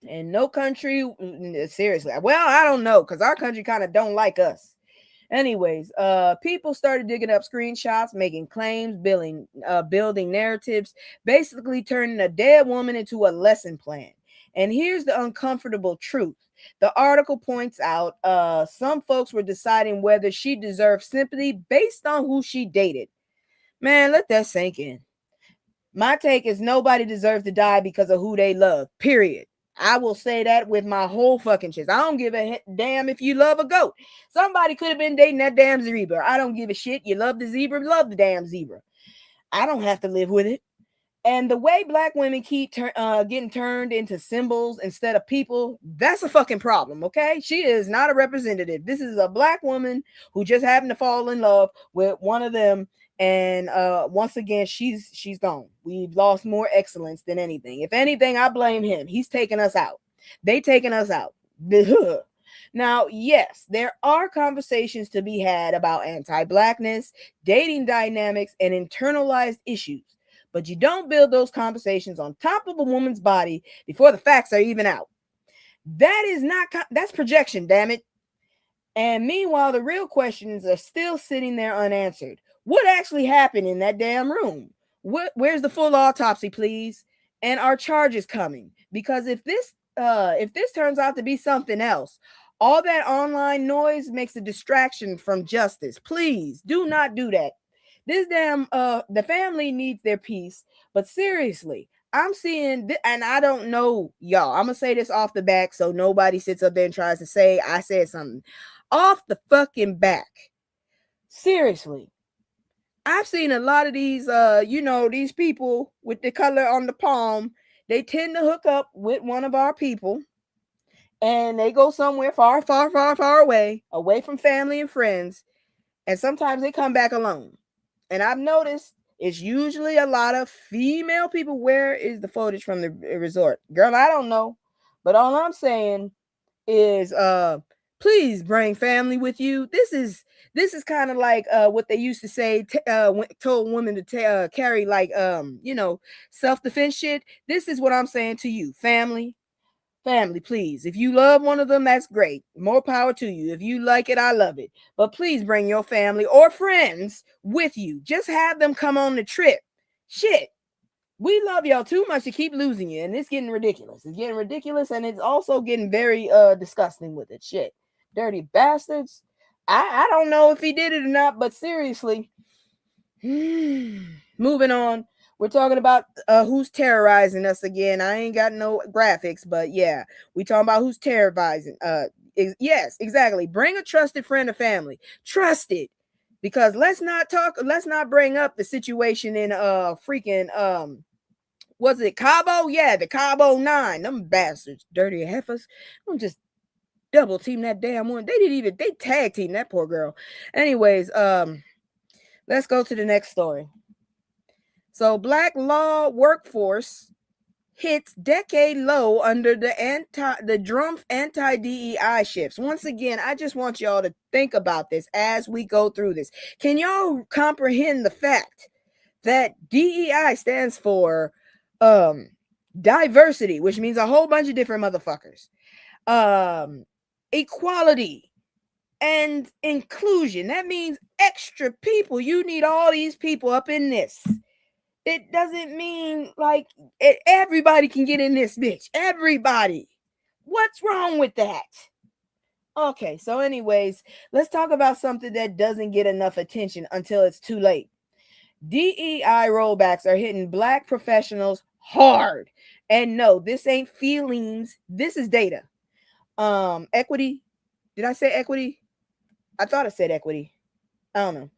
And no country, seriously. Well, I don't know, because our country kind of don't like us. Anyways, people started digging up screenshots, making claims, building narratives, basically turning a dead woman into a lesson plan. And here's the uncomfortable truth. The article points out some folks were deciding whether she deserved sympathy based on who she dated. Man, let that sink in. My take is nobody deserves to die because of who they love, period. I will say that with my whole fucking chest. I don't give a damn if you love a goat. Somebody could have been dating that damn zebra. I don't give a shit. You love the zebra, love the damn zebra. I don't have to live with it. And the way black women keep getting turned into symbols instead of people, that's a fucking problem, okay? She is not a representative. This is a black woman who just happened to fall in love with one of them. And once again, she's gone. We've lost more excellence than anything. If anything, I blame him. He's taking us out. They taking us out. Now, yes, there are conversations to be had about anti-blackness, dating dynamics, and internalized issues. But you don't build those conversations on top of a woman's body before the facts are even out. That's projection, damn it. And meanwhile, the real questions are still sitting there unanswered. What actually happened in that damn room? Where's the full autopsy, please? And are charges coming? Because if this turns out to be something else, all that online noise makes a distraction from justice. Please do not do that. This damn the family needs their peace. But seriously, I'm seeing and I don't know y'all. I'm gonna say this off the back so nobody sits up there and tries to say I said something. Off the fucking back. Seriously. I've seen a lot of these these people with the color on the palm. They tend to hook up with one of our people. and they go somewhere far, far, far, far away from family and friends, and sometimes they come back alone. And I've noticed it's usually a lot of female people. Where is the footage from the resort? Girl, I don't know. But all I'm saying is please bring family with you. This is kind of like what they used to say told women to carry, like self-defense shit. This is what I'm saying to you. Family, please. If you love one of them, that's great. More power to you. If you like it, I love it. But please bring your family or friends with you. Just have them come on the trip. Shit. We love y'all too much to keep losing you. And it's getting ridiculous. It's getting ridiculous. And it's also getting very disgusting with it. Shit. Dirty bastards. I don't know if he did it or not, but seriously. Moving on. We're talking about who's terrorizing us again. I ain't got no graphics, but yeah, we talking about who's terrorizing. Yes, exactly. Bring a trusted friend or family. Trusted, because let's not bring up the situation in freaking was it Cabo? Yeah, the Cabo 9. Them bastards, dirty heifers. I'm just double team that damn one. They tag team that poor girl. Anyways, let's go to the next story. So, Black law workforce hits decade low under the Drumpf anti-DEI shifts. Once again, I just want y'all to think about this as we go through this. Can y'all comprehend the fact that DEI stands for diversity, which means a whole bunch of different motherfuckers, equality, and inclusion? That means extra people. You need all these people up in this. It doesn't mean like everybody can get in this bitch. Everybody. What's wrong with that? Okay, so anyways, let's talk about something that doesn't get enough attention until it's too late. DEI rollbacks are hitting Black professionals hard. And no, this ain't feelings. This is data. Equity. Did I say equity? I thought I said equity. I don't know.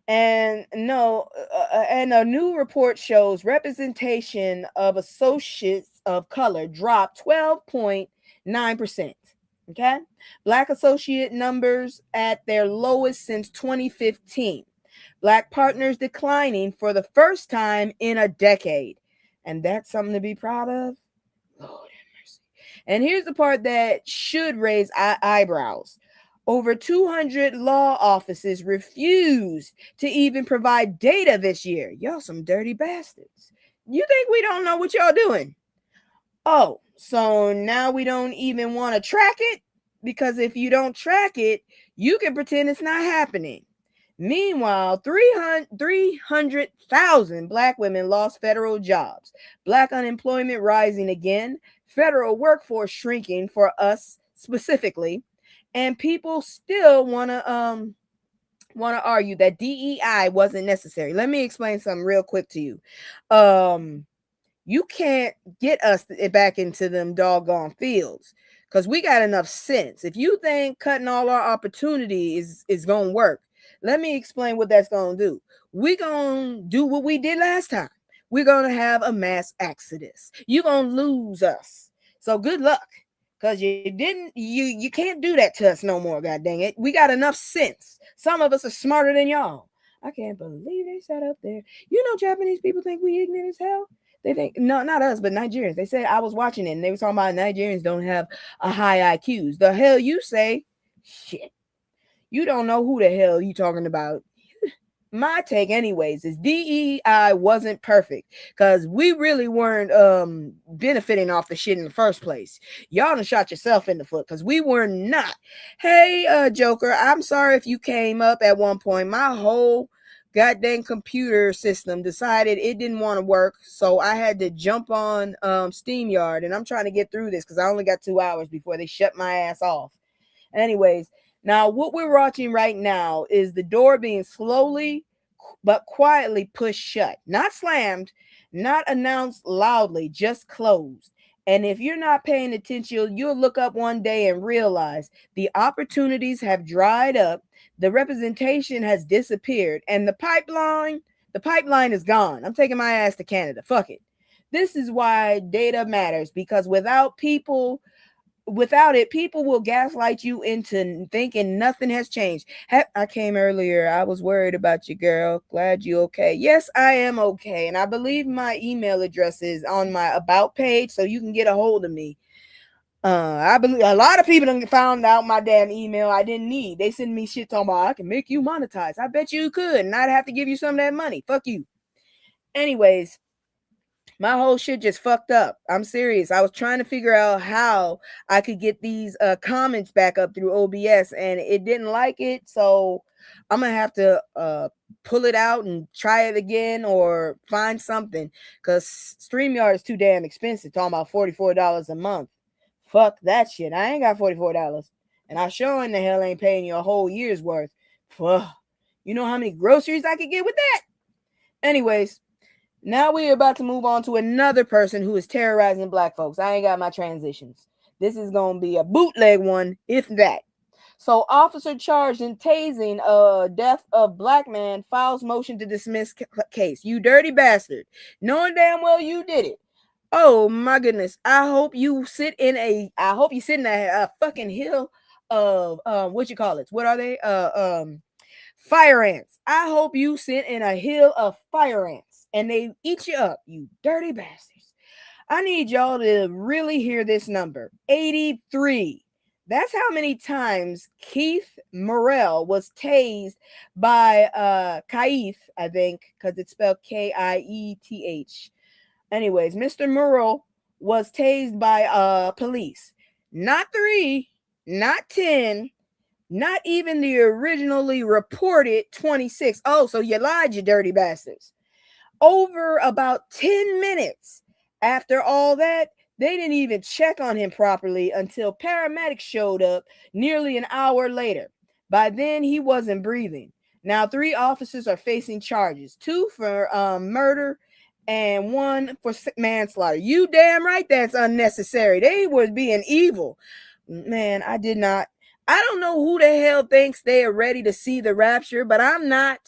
And no, and a new report shows representation of associates of color dropped 12.9%. Okay. Black associate numbers at their lowest since 2015. Black partners declining for the first time in a decade. And that's something to be proud of. Lord have mercy. And here's the part that should raise eyebrows. Over 200 law offices refused to even provide data this year. Y'all some dirty bastards. You think we don't know what y'all doing? Oh, so now we don't even want to track it? Because if you don't track it, you can pretend it's not happening. Meanwhile, 300,000 Black women lost federal jobs. Black unemployment rising again. Federal workforce shrinking for us specifically. And people still want to argue that DEI wasn't necessary. Let me explain something real quick to you. You can't get us back into them doggone fields because we got enough sense. If you think cutting all our opportunities is going to work, let me explain what that's going to do. We're going to do what we did last time. We're going to have a mass exodus. You're going to lose us. So good luck. Because you can't do that to us no more, god dang it. We got enough sense. Some of us are smarter than y'all. I can't believe they sat up there. You know, Japanese people think we ignorant as hell. They think, no, not us, but Nigerians. They said, I was watching it, and they were talking about Nigerians don't have a high IQs. The hell you say? Shit. You don't know who the hell you talking about. My take anyways is DEI wasn't perfect because we really weren't benefiting off the shit in the first place. Y'all done shot yourself in the foot because we were not. Hey, Joker, I'm sorry if you came up at one point. My whole goddamn computer system decided it didn't want to work, so I had to jump on SteamYard, and I'm trying to get through this because I only got 2 hours before they shut my ass off. Anyways, now what we're watching right now is the door being slowly but quietly pushed shut, not slammed, not announced loudly, just closed. And if you're not paying attention, you'll look up one day and realize the opportunities have dried up, the representation has disappeared, and the pipeline is gone. I'm taking my ass to Canada. Fuck it. This is why data matters, because without people without it, people will gaslight you into thinking nothing has changed. I came earlier. I was worried about you, girl. Glad you okay. Yes, I am okay. And I believe my email address is on my about page, so you can get a hold of me. I believe a lot of people done found out my damn email I didn't need. They send me shit talking about I can make you monetize. I bet you could, and I'd have to give you some of that money. Fuck you. Anyways, my whole shit just fucked up. I'm serious. I was trying to figure out how I could get these comments back up through OBS, and it didn't like it. So I'm gonna have to pull it out and try it again or find something, because StreamYard is too damn expensive. Talking about $44 a month. Fuck that shit. I ain't got $44, and I sure in the hell ain't paying you a whole year's worth. Fuck. You know how many groceries I could get with that? Anyways. Now we're about to move on to another person who is terrorizing black folks. I ain't got my transitions. This is going to be a bootleg one, if that. So, officer charged in tasing death of black man files motion to dismiss case. You dirty bastard. Knowing damn well you did it. Oh my goodness. I hope you sit in a fucking hill of what you call it? What are they? Fire ants. I hope you sit in a hill of fire ants and they eat you up, you dirty bastards. I need y'all to really hear this number. 83. That's how many times Keith Morrell was tased by Kaith, I think, because it's spelled Kieth. Anyways, Mr. Morrell was tased by police. Not 3, not 10, not even the originally reported 26. Oh, so you lied, you dirty bastards. Over about 10 minutes after all that, they didn't even check on him properly until paramedics showed up nearly an hour later. By then, he wasn't breathing. Now, 3 officers are facing charges, 2 for murder and 1 for manslaughter. You damn right that's unnecessary. They were being evil. Man, I don't know who the hell thinks they are ready to see the rapture, but I'm not.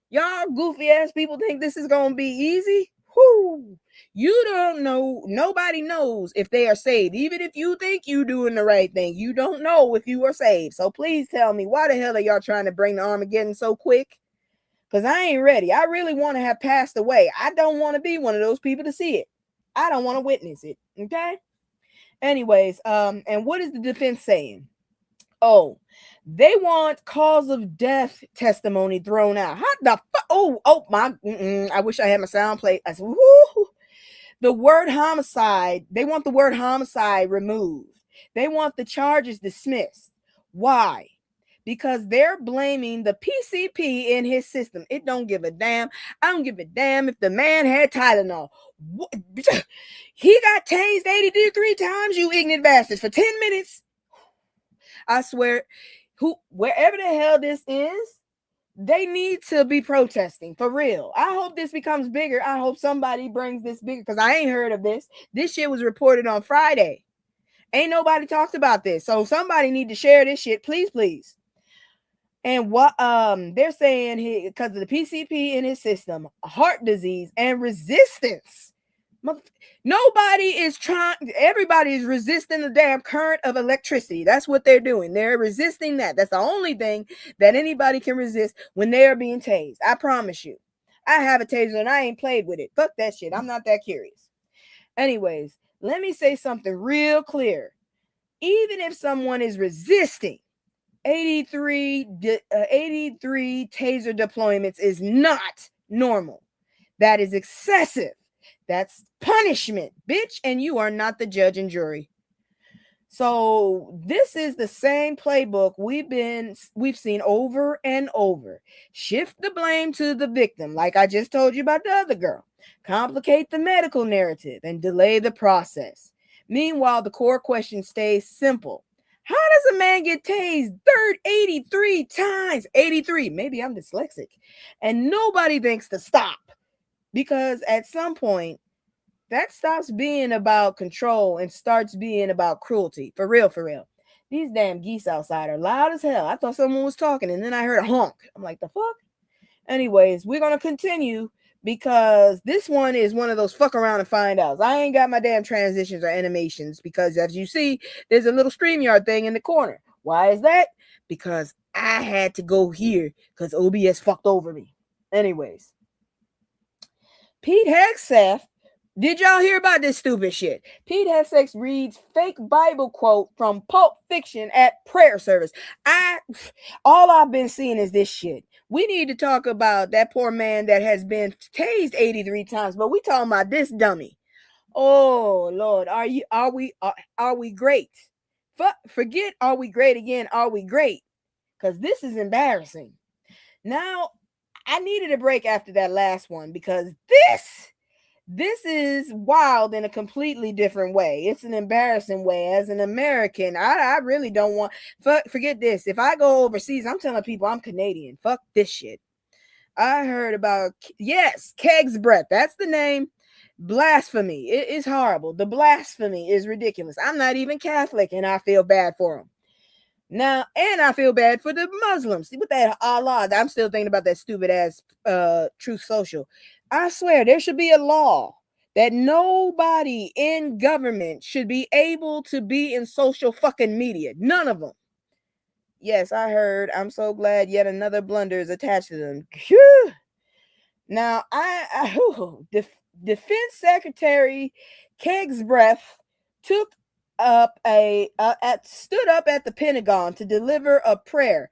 Y'all goofy ass people think this is going to be easy? Whoo. You don't know. Nobody knows if they are saved. Even if you think you doing the right thing, you don't know if you are saved. So please tell me, why the hell are y'all trying to bring the Armageddon so quick? Because I ain't ready. I really want to have passed away. I don't want to be one of those people to see it. I don't want to witness it. Okay? Anyways, and what is the defense saying? Oh, they want cause of death testimony thrown out. How the fuck? Oh, my. I wish I had my sound plate. I said, woo. The word homicide, they want the word homicide removed. They want the charges dismissed. Why? Because they're blaming the PCP in his system. It don't give a damn. I don't give a damn if the man had Tylenol. He got tased 83 times, you ignorant bastards, for 10 minutes. I swear, wherever the hell this is, they need to be protesting for real. I hope this becomes bigger. I hope somebody brings this bigger, because I ain't heard of this. This shit was reported on Friday. Ain't nobody talked about this. So somebody need to share this shit, please. And what they're saying, because of the PCP in his system, heart disease and resistance. Nobody is trying. Everybody is resisting the damn current of electricity. That's what they're doing. They're resisting that. That's the only thing that anybody can resist when they are being tased. I promise you. I have a taser and I ain't played with it. Fuck that shit. I'm not that curious. Anyways, let me say something real clear. Even if someone is resisting, 83 taser deployments is not normal. That is excessive. That's punishment, bitch, and you are not the judge and jury. So this is the same playbook we've seen over and over. Shift the blame to the victim, like I just told you about the other girl. Complicate the medical narrative and delay the process. Meanwhile, the core question stays simple. How does a man get tased 83 times? 83. Maybe I'm dyslexic. And nobody thinks to stop. Because at some point, that stops being about control and starts being about cruelty. For real. These damn geese outside are loud as hell. I thought someone was talking, and then I heard a honk. I'm like, the fuck? Anyways, we're going to continue because this one is one of those fuck around and find outs. I ain't got my damn transitions or animations because, as you see, there's a little StreamYard thing in the corner. Why is that? Because I had to go here because OBS fucked over me. Anyways, Pete Hegseth, did y'all hear about this stupid shit? Pete Hegseth reads fake Bible quote from Pulp Fiction at prayer service. All I've been seeing is this shit. We need to talk about that poor man that has been tased 83 times, but we talking about this dummy. Oh Lord, are we great? Forget are we great again? Are we great? Because this is embarrassing. Now, I needed a break after that last one because this is wild in a completely different way. It's an embarrassing way. As an American, I really don't want. Forget this. If I go overseas, I'm telling people I'm Canadian. Fuck this shit. I heard about, yes, Keg's Breath. That's the name. Blasphemy. It is horrible. The blasphemy is ridiculous. I'm not even Catholic, and I feel bad for them. Now, and I feel bad for the Muslims. See, with that Allah, I'm still thinking about that stupid ass Truth Social. I swear there should be a law that nobody in government should be able to be in social fucking media. None of them. Yes, I heard. I'm so glad yet another blunder is attached to them. Whew. Now, Defense Secretary Keg's Breath stood up at the Pentagon to deliver a prayer.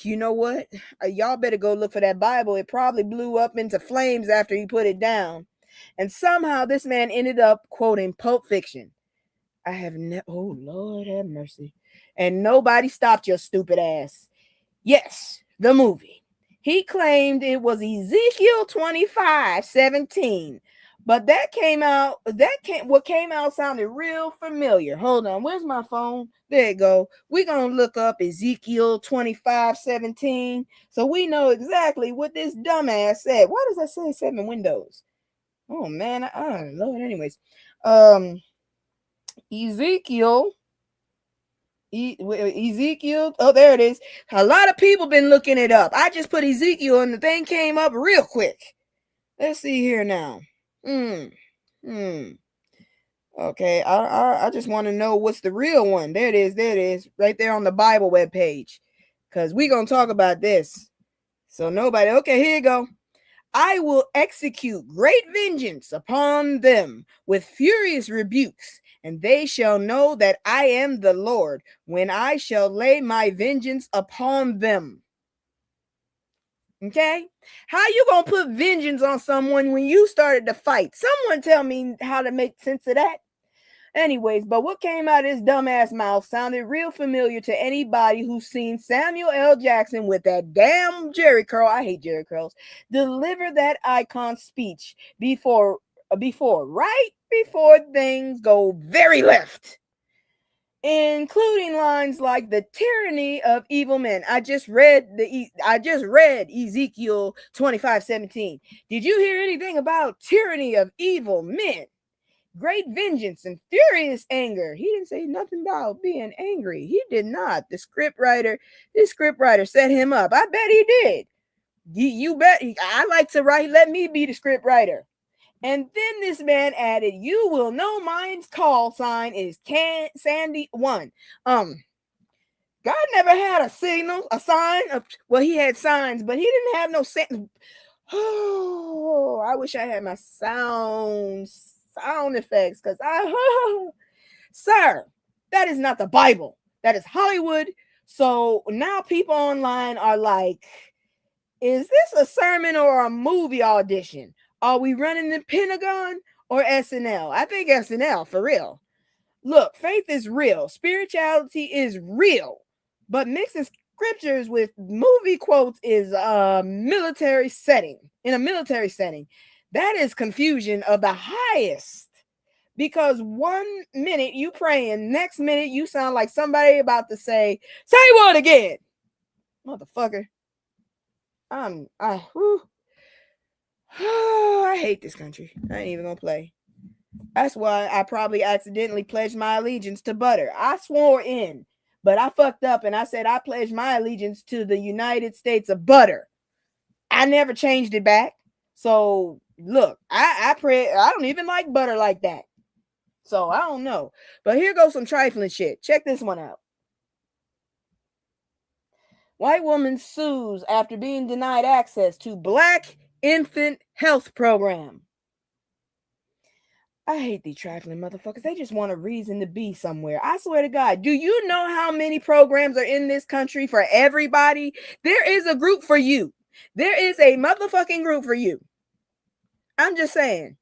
You know what? Y'all better go look for that Bible. It probably blew up into flames after he put it down. And somehow this man ended up quoting Pulp Fiction. Oh Lord have mercy. And nobody stopped your stupid ass. Yes, the movie. He claimed it was Ezekiel 25:17. But what came out sounded real familiar. Hold on, where's my phone? There you go. We're gonna look up Ezekiel 25:17 so we know exactly what this dumbass said. Why does that say 7 windows? Oh man, Lord. Anyways, Ezekiel. Oh, there it is. A lot of people been looking it up. I just put Ezekiel and the thing came up real quick. Let's see here now. Okay, I just want to know what's the real one. There it is, right there on the Bible webpage. Because we're going to talk about this. So nobody, okay, here you go. I will execute great vengeance upon them with furious rebukes, and they shall know that I am the Lord when I shall lay my vengeance upon them. Okay? How you gonna put vengeance on someone when you started to fight? Someone tell me how to make sense of that. Anyways, but what came out of his dumbass mouth sounded real familiar to anybody who's seen Samuel L. Jackson with that damn Jerry curl. I hate Jerry curls. Deliver that icon speech before things go very left, including lines like the tyranny of evil men. I just read Ezekiel 25:17. Did you hear anything about tyranny of evil men? Great vengeance and furious anger. He didn't say nothing about being angry. He did not. This script writer set him up. I bet he did. You bet. I like to write. Let me be the script writer. And then this man added, "You will know my call sign is Sandy 1." God never had a sign. Well, he had signs, but he didn't have no sign. Oh, I wish I had my sound effects, because sir, that is not the Bible. That is Hollywood. So now people online are like, is this a sermon or a movie audition? Are we running the Pentagon or SNL? I think SNL, for real. Look, faith is real. Spirituality is real. But mixing scriptures with movie quotes is a military setting. In a military setting, that is confusion of the highest. Because 1 minute you praying, next minute you sound like somebody about to say what again? Motherfucker. I hate this country. I ain't even gonna play. That's why I probably accidentally pledged my allegiance to butter. I swore in, but I fucked up and I said I pledged my allegiance to the United States of butter. I never changed it back. So look, I pray. I don't even like butter like that. So I don't know. But here goes some trifling shit. Check this one out. White woman sues after being denied access to Black infant health program. I hate these trifling motherfuckers. They just want a reason to be somewhere. I swear to God. Do you know how many programs are in this country for everybody? There is a group for you. There is a motherfucking group for you. I'm just saying.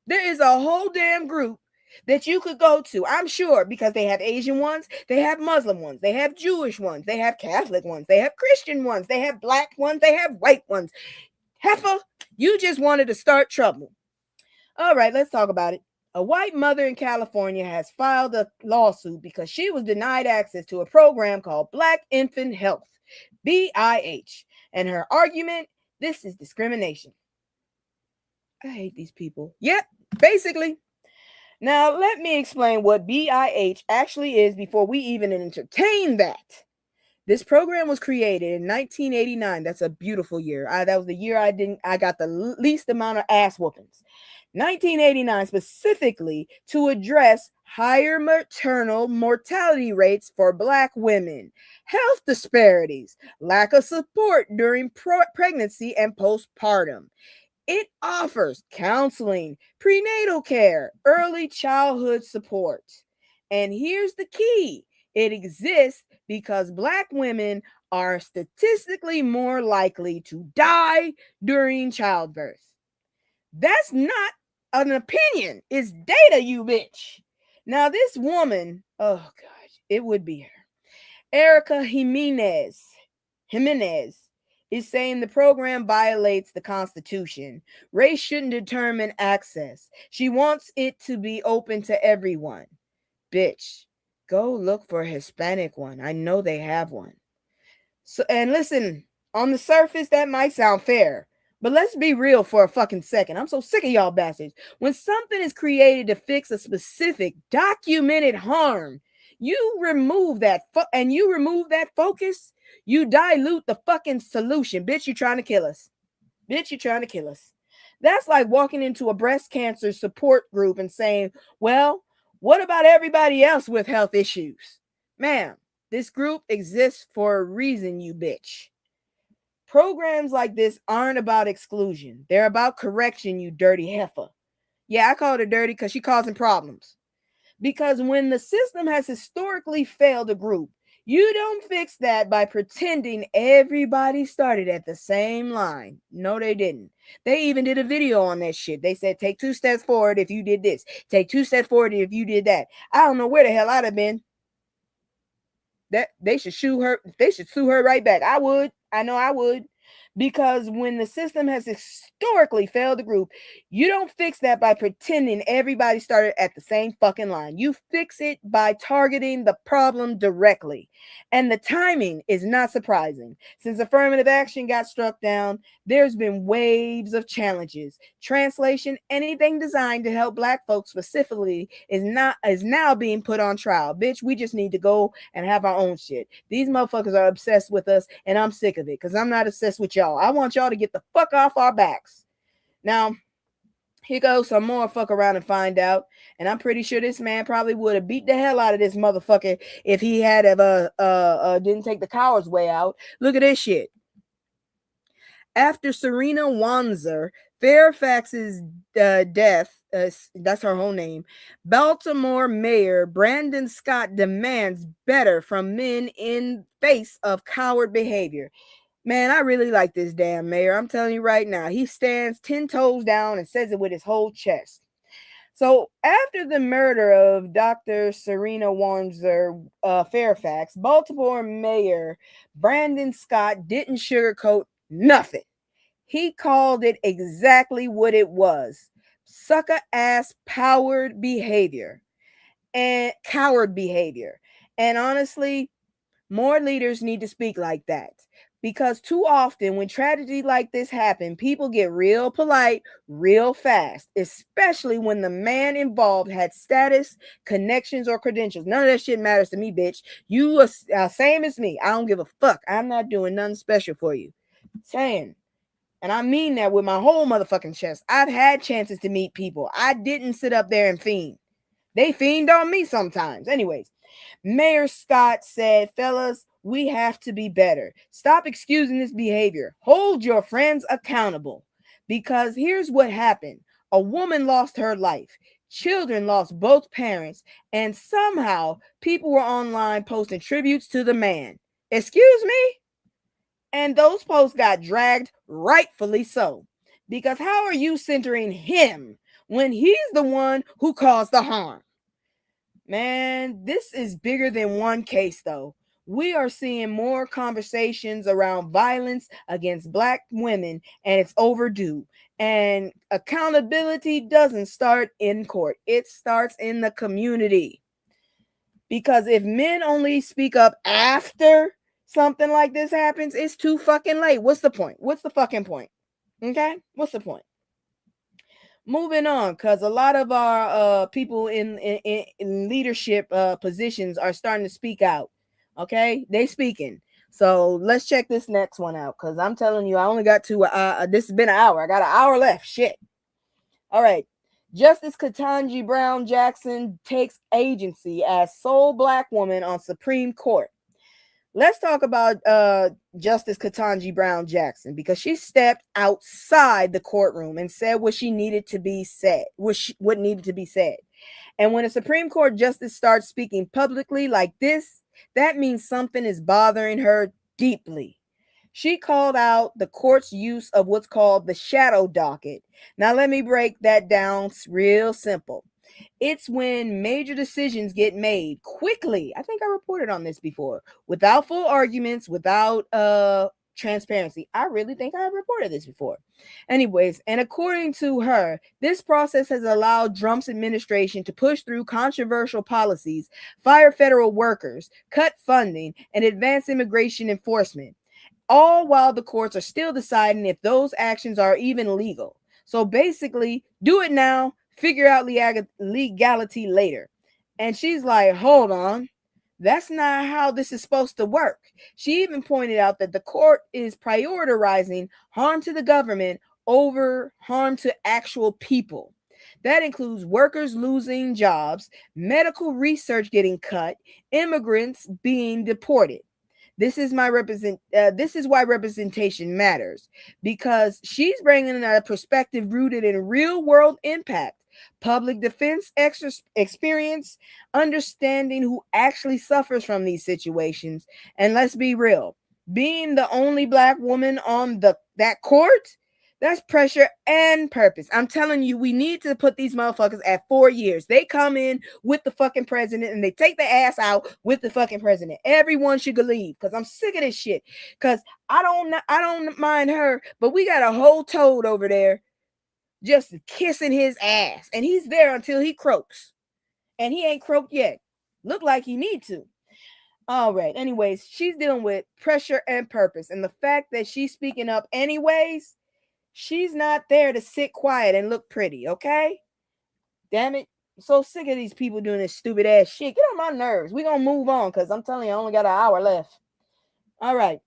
There is a whole damn group that you could go to. I'm sure, because they have Asian ones, they have Muslim ones, they have Jewish ones, they have Catholic ones, they have Christian ones, they have black ones, they have white ones. Heifer, you just wanted to start trouble. All right, let's talk about it. A white mother in California has filed a lawsuit because she was denied access to a program called Black Infant Health, BIH. And her argument, this is discrimination. I hate these people. Yep, basically. Now, let me explain what BIH actually is before we even entertain that. This program was created in 1989. That's a beautiful year. That was the year I got the least amount of ass whoopings. 1989, specifically to address higher maternal mortality rates for Black women, health disparities, lack of support during pregnancy and postpartum. It offers counseling, prenatal care, early childhood support. And here's the key. It exists because Black women are statistically more likely to die during childbirth. That's not an opinion. It's data, you bitch. Now, this woman, oh gosh, it would be her. Erica Jimenez is saying the program violates the Constitution. Race shouldn't determine access. She wants it to be open to everyone. Bitch, go look for a Hispanic one. I know they have one. So, and listen, on the surface, that might sound fair. But let's be real for a fucking second. I'm so sick of y'all bastards. When something is created to fix a specific documented harm, you remove that focus, you dilute the fucking solution. Bitch, you trying to kill us. Bitch, you trying to kill us. That's like walking into a breast cancer support group and saying, well, what about everybody else with health issues? Ma'am, this group exists for a reason, you bitch. Programs like this aren't about exclusion. They're about correction, you dirty heifer. Yeah, I called her dirty because she's causing problems. Because when the system has historically failed a group, you don't fix that by pretending everybody started at the same line. No, they didn't. They even did a video on that shit. They said, take 2 steps forward if you did this. Take 2 steps forward if you did that. I don't know where the hell I'd have been. That they should sue her. They should sue her right back. I would. I know I would. Because when the system has historically failed the group, you don't fix that by pretending everybody started at the same fucking line. You fix it by targeting the problem directly. And the timing is not surprising. Since affirmative action got struck down, there's been waves of challenges. Translation, anything designed to help Black folks specifically is now being put on trial. Bitch, we just need to go and have our own shit. These motherfuckers are obsessed with us, and I'm sick of it because I'm not obsessed with y'all. I want y'all to get the fuck off our backs. Now, here goes some more fuck around and find out. And I'm pretty sure this man probably would have beat the hell out of this motherfucker if he had didn't take the coward's way out. Look at this shit. After Serena Wanzer Fairfax's death, that's her whole name, Baltimore Mayor Brandon Scott demands better from men in face of coward behavior. Man, I really like this damn mayor. I'm telling you right now, he stands 10 toes down and says it with his whole chest. So after the murder of Dr. Serena Wanzer Fairfax, Baltimore Mayor Brandon Scott didn't sugarcoat nothing. He called it exactly what it was. Sucker ass powered behavior and coward behavior. And honestly, more leaders need to speak like that. Because too often when tragedy like this happens, people get real polite real fast, especially when the man involved had status, connections, or credentials. None of that shit matters to me, bitch. You are same as me. I don't give a fuck. I'm not doing nothing special for you. Saying, And I mean that with my whole motherfucking chest. I've had chances to meet people. I didn't sit up there and fiend. They fiend on me sometimes. Anyways, Mayor Scott said, fellas, we have to be better. Stop excusing this behavior. Hold your friends accountable. Because here's what happened. A woman lost her life. Children lost both parents. And somehow people were online posting tributes to the man. Excuse me? And those posts got dragged, rightfully so. Because how are you centering him when he's the one who caused the harm? Man, this is bigger than one case, though. We are seeing more conversations around violence against Black women, and it's overdue. And accountability doesn't start in court, it starts in the community. Because if men only speak up after something like this happens, it's too fucking late. What's the point? What's the fucking point? Okay? What's the point? Moving on, because a lot of our people in leadership positions are starting to speak out. Okay? They speaking. So let's check this next one out, because I'm telling you, I only got this has been an hour. I got an hour left. Shit. All right. Justice Ketanji Brown Jackson takes agency as sole Black woman on Supreme Court. Let's talk about Justice Ketanji Brown Jackson, because she stepped outside the courtroom and said what she needed to be said, what needed to be said. And when a Supreme Court justice starts speaking publicly like this, that means something is bothering her deeply. She called out the court's use of what's called the shadow docket. Now, let me break that down real simple. It's when major decisions get made quickly. I think I reported on this before, without full arguments, without transparency. I really think I have reported this before. Anyways, and according to her, this process has allowed Drumpf's administration to push through controversial policies, fire federal workers, cut funding, and advance immigration enforcement, all while the courts are still deciding if those actions are even legal. So basically, do it now, figure out legality later. And she's like, hold on, that's not how this is supposed to work. She even pointed out that the court is prioritizing harm to the government over harm to actual people. That includes workers losing jobs, medical research getting cut, immigrants being deported. This is why representation matters, because she's bringing a perspective rooted in real world impact, public defense experience, understanding who actually suffers from these situations. And let's be real, being the only Black woman on that court, that's pressure and purpose. I'm telling you, we need to put these motherfuckers at 4 years. They come in with the fucking president and they take their ass out with the fucking president. Everyone should leave, because I'm sick of this shit. Because I don't mind her, but we got a whole toad over there just kissing his ass, and he's there until he croaks, and he ain't croaked yet. Look like he need to. All right. Anyways, she's dealing with pressure and purpose, and the fact that she's speaking up anyways. She's not there to sit quiet and look pretty, okay? Damn it. I'm so sick of these people doing this stupid ass shit. Get on my nerves. We're going to move on, because I'm telling you, I only got an hour left. All right.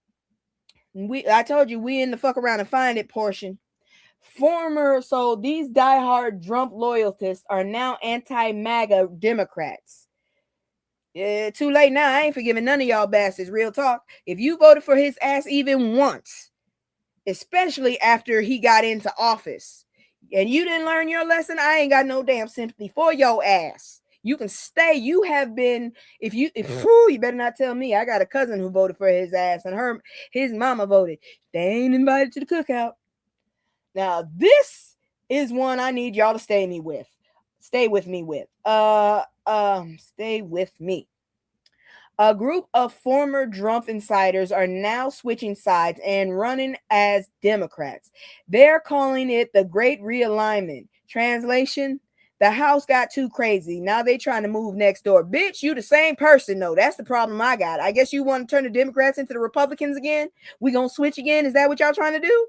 I told you, we in the fuck around and find it portion. So these diehard Drumpf loyalists are now anti-MAGA Democrats. Too late now. I ain't forgiving none of y'all bastards. Real talk. If you voted for his ass even once, especially after he got into office, and you didn't learn your lesson, I ain't got no damn sympathy for your ass. You can stay. You have been, you better not tell me. I got a cousin who voted for his ass, and his mama voted. They ain't invited to the cookout. Now, this is one I need y'all to stay with me with. Stay with me. A group of former Drumpf insiders are now switching sides and running as Democrats. They're calling it the Great Realignment. Translation: the house got too crazy. Now they trying to move next door. Bitch, you the same person, though. That's the problem I got. I guess you want to turn the Democrats into the Republicans again? We gonna switch again? Is that what y'all trying to do?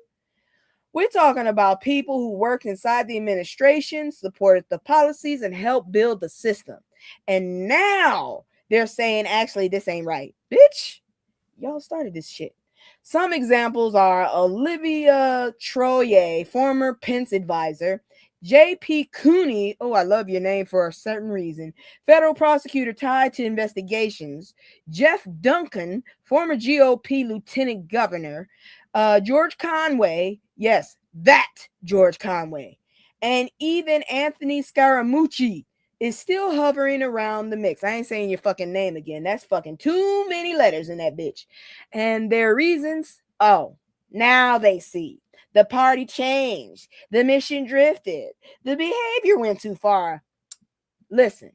We're talking about people who worked inside the administration, supported the policies, and helped build the system. And now they're saying, actually, this ain't right. Bitch, y'all started this shit. Some examples are Olivia Troye, former Pence advisor, J.P. Cooney, oh, I love your name for a certain reason, federal prosecutor tied to investigations, Jeff Duncan, former GOP lieutenant governor, George Conway, yes, that George Conway, and even Anthony Scaramucci is still hovering around the mix. I ain't saying your fucking name again. That's fucking too many letters in that bitch. And their reasons, oh, now they see. The party changed. The mission drifted. The behavior went too far. Listen,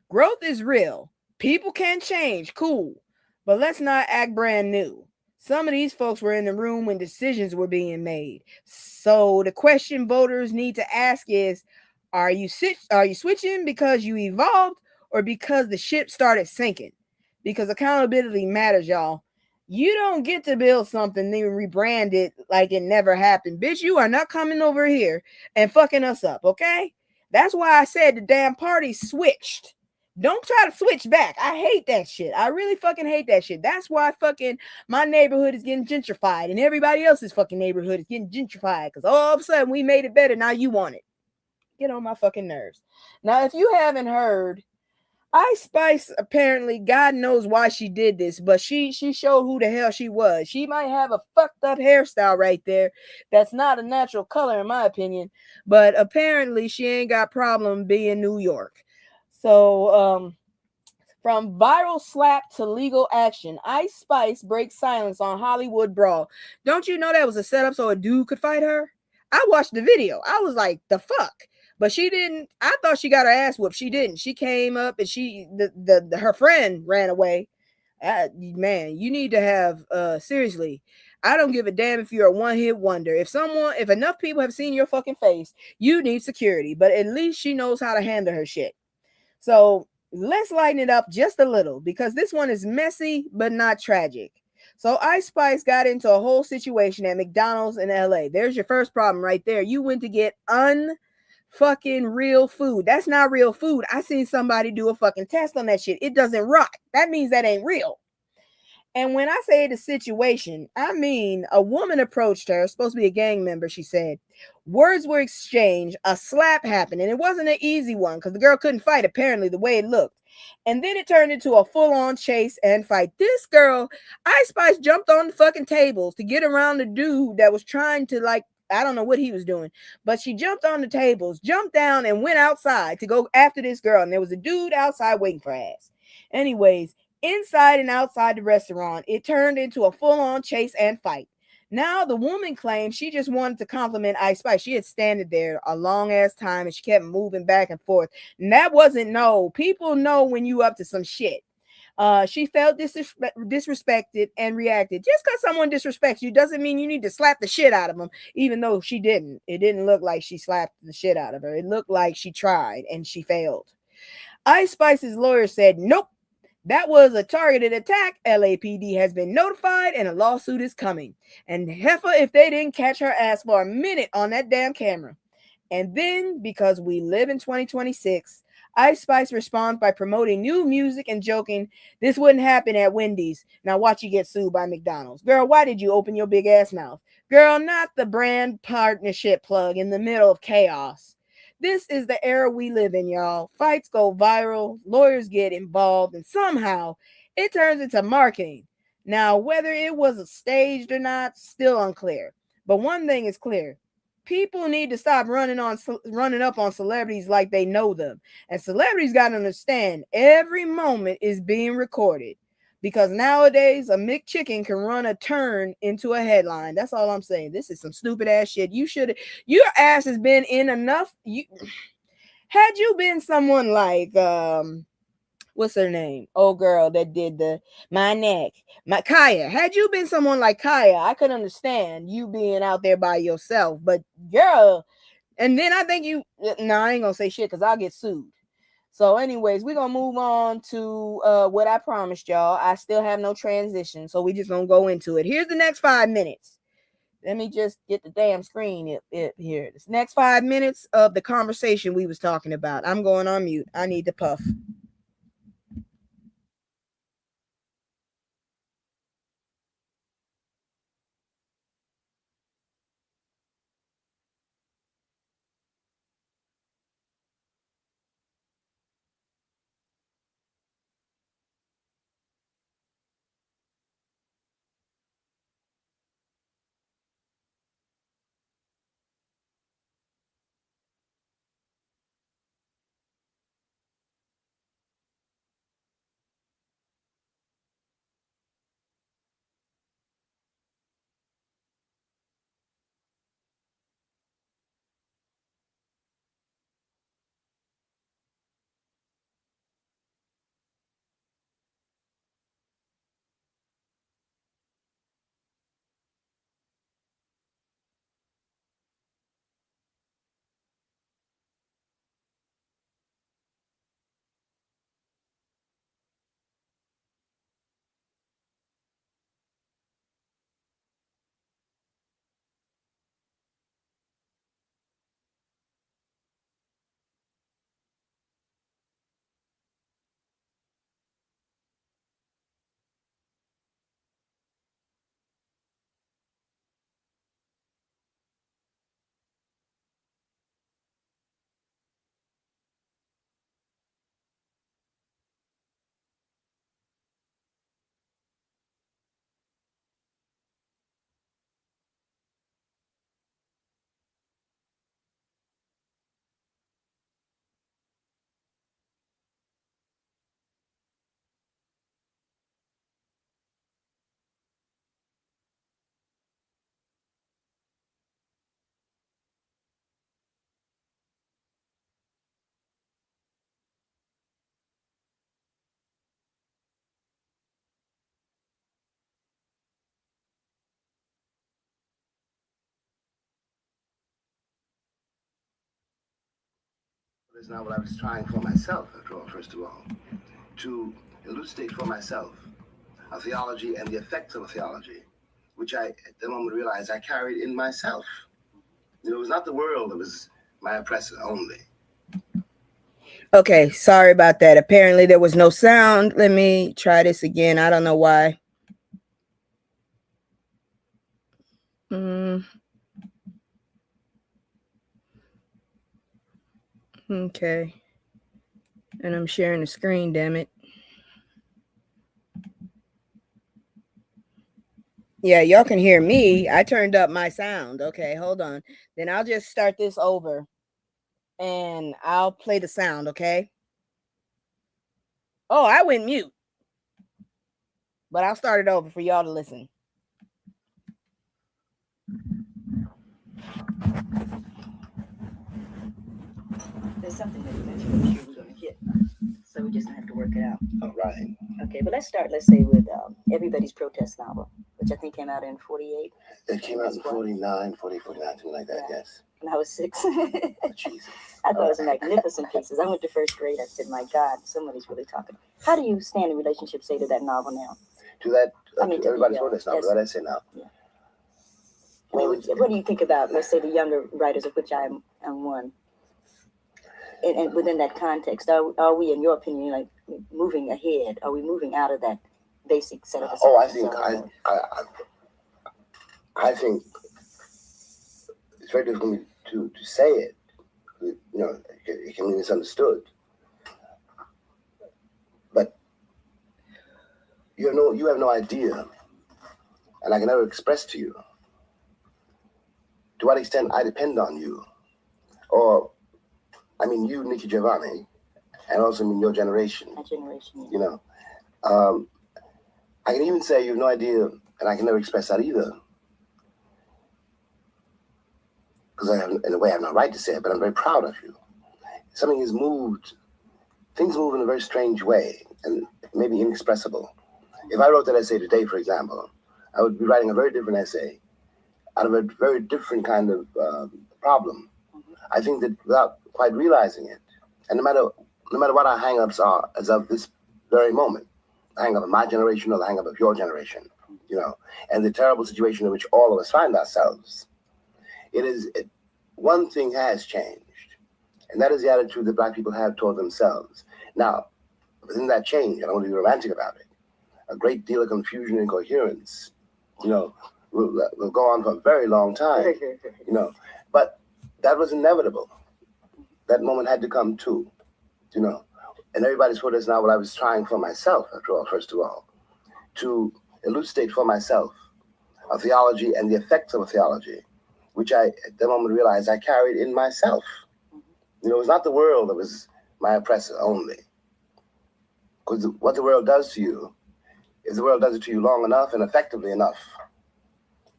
growth is real. People can change, cool. But let's not act brand new. Some of these folks were in the room when decisions were being made. So the question voters need to ask is, are you switching because you evolved or because the ship started sinking? Because accountability matters, y'all. You don't get to build something then rebrand it like it never happened. Bitch, you are not coming over here and fucking us up, okay? That's why I said the damn party switched. Don't try to switch back. I hate that shit. I really fucking hate that shit. That's why fucking my neighborhood is getting gentrified and everybody else's fucking neighborhood is getting gentrified because all of a sudden we made it better. Now you want it. Get on my fucking nerves. Now, if you haven't heard, Ice Spice apparently, God knows why she did this, but she showed who the hell she was. She might have a fucked up hairstyle right there. That's not a natural color in my opinion, but apparently she ain't got problem being New York. So, from viral slap to legal action, Ice Spice breaks silence on Hollywood brawl. Don't you know that was a setup so a dude could fight her? I watched the video. I was like, the fuck? But she didn't. I thought she got her ass whooped. She didn't. She came up and her friend ran away. Man, you need to have seriously. I don't give a damn if you're a one-hit wonder. If enough people have seen your fucking face, you need security. But at least she knows how to handle her shit. So let's lighten it up just a little because this one is messy but not tragic. So Ice Spice got into a whole situation at McDonald's in LA. There's your first problem right there. You went to get fucking real food. That's not real food. I seen somebody do a fucking test on that shit. It doesn't rot. That means that ain't real. And when I say the situation, I mean a woman approached her, supposed to be a gang member, she said. Words were exchanged, a slap happened, and it wasn't an easy one because the girl couldn't fight, apparently, the way it looked. And then it turned into a full-on chase and fight. This girl, Ice Spice, jumped on the fucking tables to get around the dude that was trying to, like, I don't know what he was doing, but she jumped on the tables, jumped down, and went outside to go after this girl. And there was a dude outside waiting for her ass. Anyways, inside and outside the restaurant, it turned into a full-on chase and fight. Now the woman claims she just wanted to compliment Ice Spice. She had standing there a long ass time and she kept moving back and forth. And that wasn't no. People know when you up to some shit. She felt disrespected and reacted. Just because someone disrespects you doesn't mean you need to slap the shit out of them, even though she didn't. It didn't look like she slapped the shit out of her. It looked like she tried and she failed. Ice Spice's lawyer said, nope. That was a targeted attack. LAPD has been notified and a lawsuit is coming. And heifer if they didn't catch her ass for a minute on that damn camera. And then, because we live in 2026, Ice Spice responds by promoting new music and joking, this wouldn't happen at Wendy's. Now watch you get sued by McDonald's. Girl, why did you open your big ass mouth? Girl, not the brand partnership plug in the middle of chaos. This is the era we live in, y'all. Fights go viral, lawyers get involved, and somehow it turns into marketing. Now, whether it was staged or not, still unclear. But one thing is clear. People need to stop running up on celebrities like they know them. And celebrities got to understand every moment is being recorded. Because nowadays, a McChicken can run a turn into a headline. That's all I'm saying. This is some stupid ass shit. Your ass has been in enough. Had you been someone like, what's her name? Old girl that did my neck, my Kaya. Had you been someone like Kaya, I could understand you being out there by yourself. But girl, and then I think I ain't gonna say shit because I'll get sued. So, anyways, we're gonna move on to what I promised y'all. I still have no transition, so we just gonna go into it. Here's the next 5 minutes. Let me just get the damn screen here. This next 5 minutes of the conversation we was talking about. I'm going on mute. I need to puff. It's not what I was trying for myself, after all, first of all, to elucidate for myself a theology and the effects of a theology, which I, at the moment, realized I carried in myself. You know, it was not the world that was my oppressor only. Okay, sorry about that. Apparently there was no sound. Let me try this again. I don't know why. Okay. And I'm sharing the screen, damn it. Yeah, y'all can hear me. I turned up my sound. Okay, hold on. Then I'll just start this over and I'll play the sound, okay? Oh, I went mute. But I'll start it over for y'all to listen. There's something that you mentioned that you were going to hit, so we're just going to have to work it out. All right. Okay, but let's start, let's say, with Everybody's Protest novel, which I think came out in 48. It came out in 49, something like that, Yeah. yes. And I was 6. Oh, Jesus. I thought it was magnificent pieces. I went to first grade. I said, my God, somebody's really talking. How do you stand in relationship, say, to that novel now? To that, I mean, to Everybody's Protest novel, yes. what did I say now? Yeah. I mean, what do you think about, let's say, the younger writers, of which I'm one? And within that context, are we, in your opinion, like moving ahead? Are we moving out of that basic set of assumptions? Oh, I think it's very difficult to say it. You know, it can be misunderstood. But you have no idea, and I can never express to you to what extent I depend on you, or I mean you, Nikki Giovanni, and also your generation. My generation, yeah. You know, I can even say you have no idea, and I can never express that either, because in a way I have no right to say it, but I'm very proud of you. Something has moved. Things move in a very strange way, and maybe inexpressible. If I wrote that essay today, for example, I would be writing a very different essay out of a very different kind of problem. I think that without quite realizing it, and no matter what our hang-ups are as of this very moment, the hang-up of my generation or the hang-up of your generation, you know, and the terrible situation in which all of us find ourselves, one thing has changed, and that is the attitude that Black people have toward themselves. Now, within that change, I don't want to be romantic about it, a great deal of confusion and incoherence, you know, will go on for a very long time, you know, but that was inevitable. That moment had to come too, you know, and Everybody's Protest now what I was trying for myself, after all, first of all, to elucidate for myself a theology and the effects of a theology, which I, at the moment, realized I carried in myself. You know, it was not the world that was my oppressor only. Because what the world does to you, if the world does it to you long enough and effectively enough,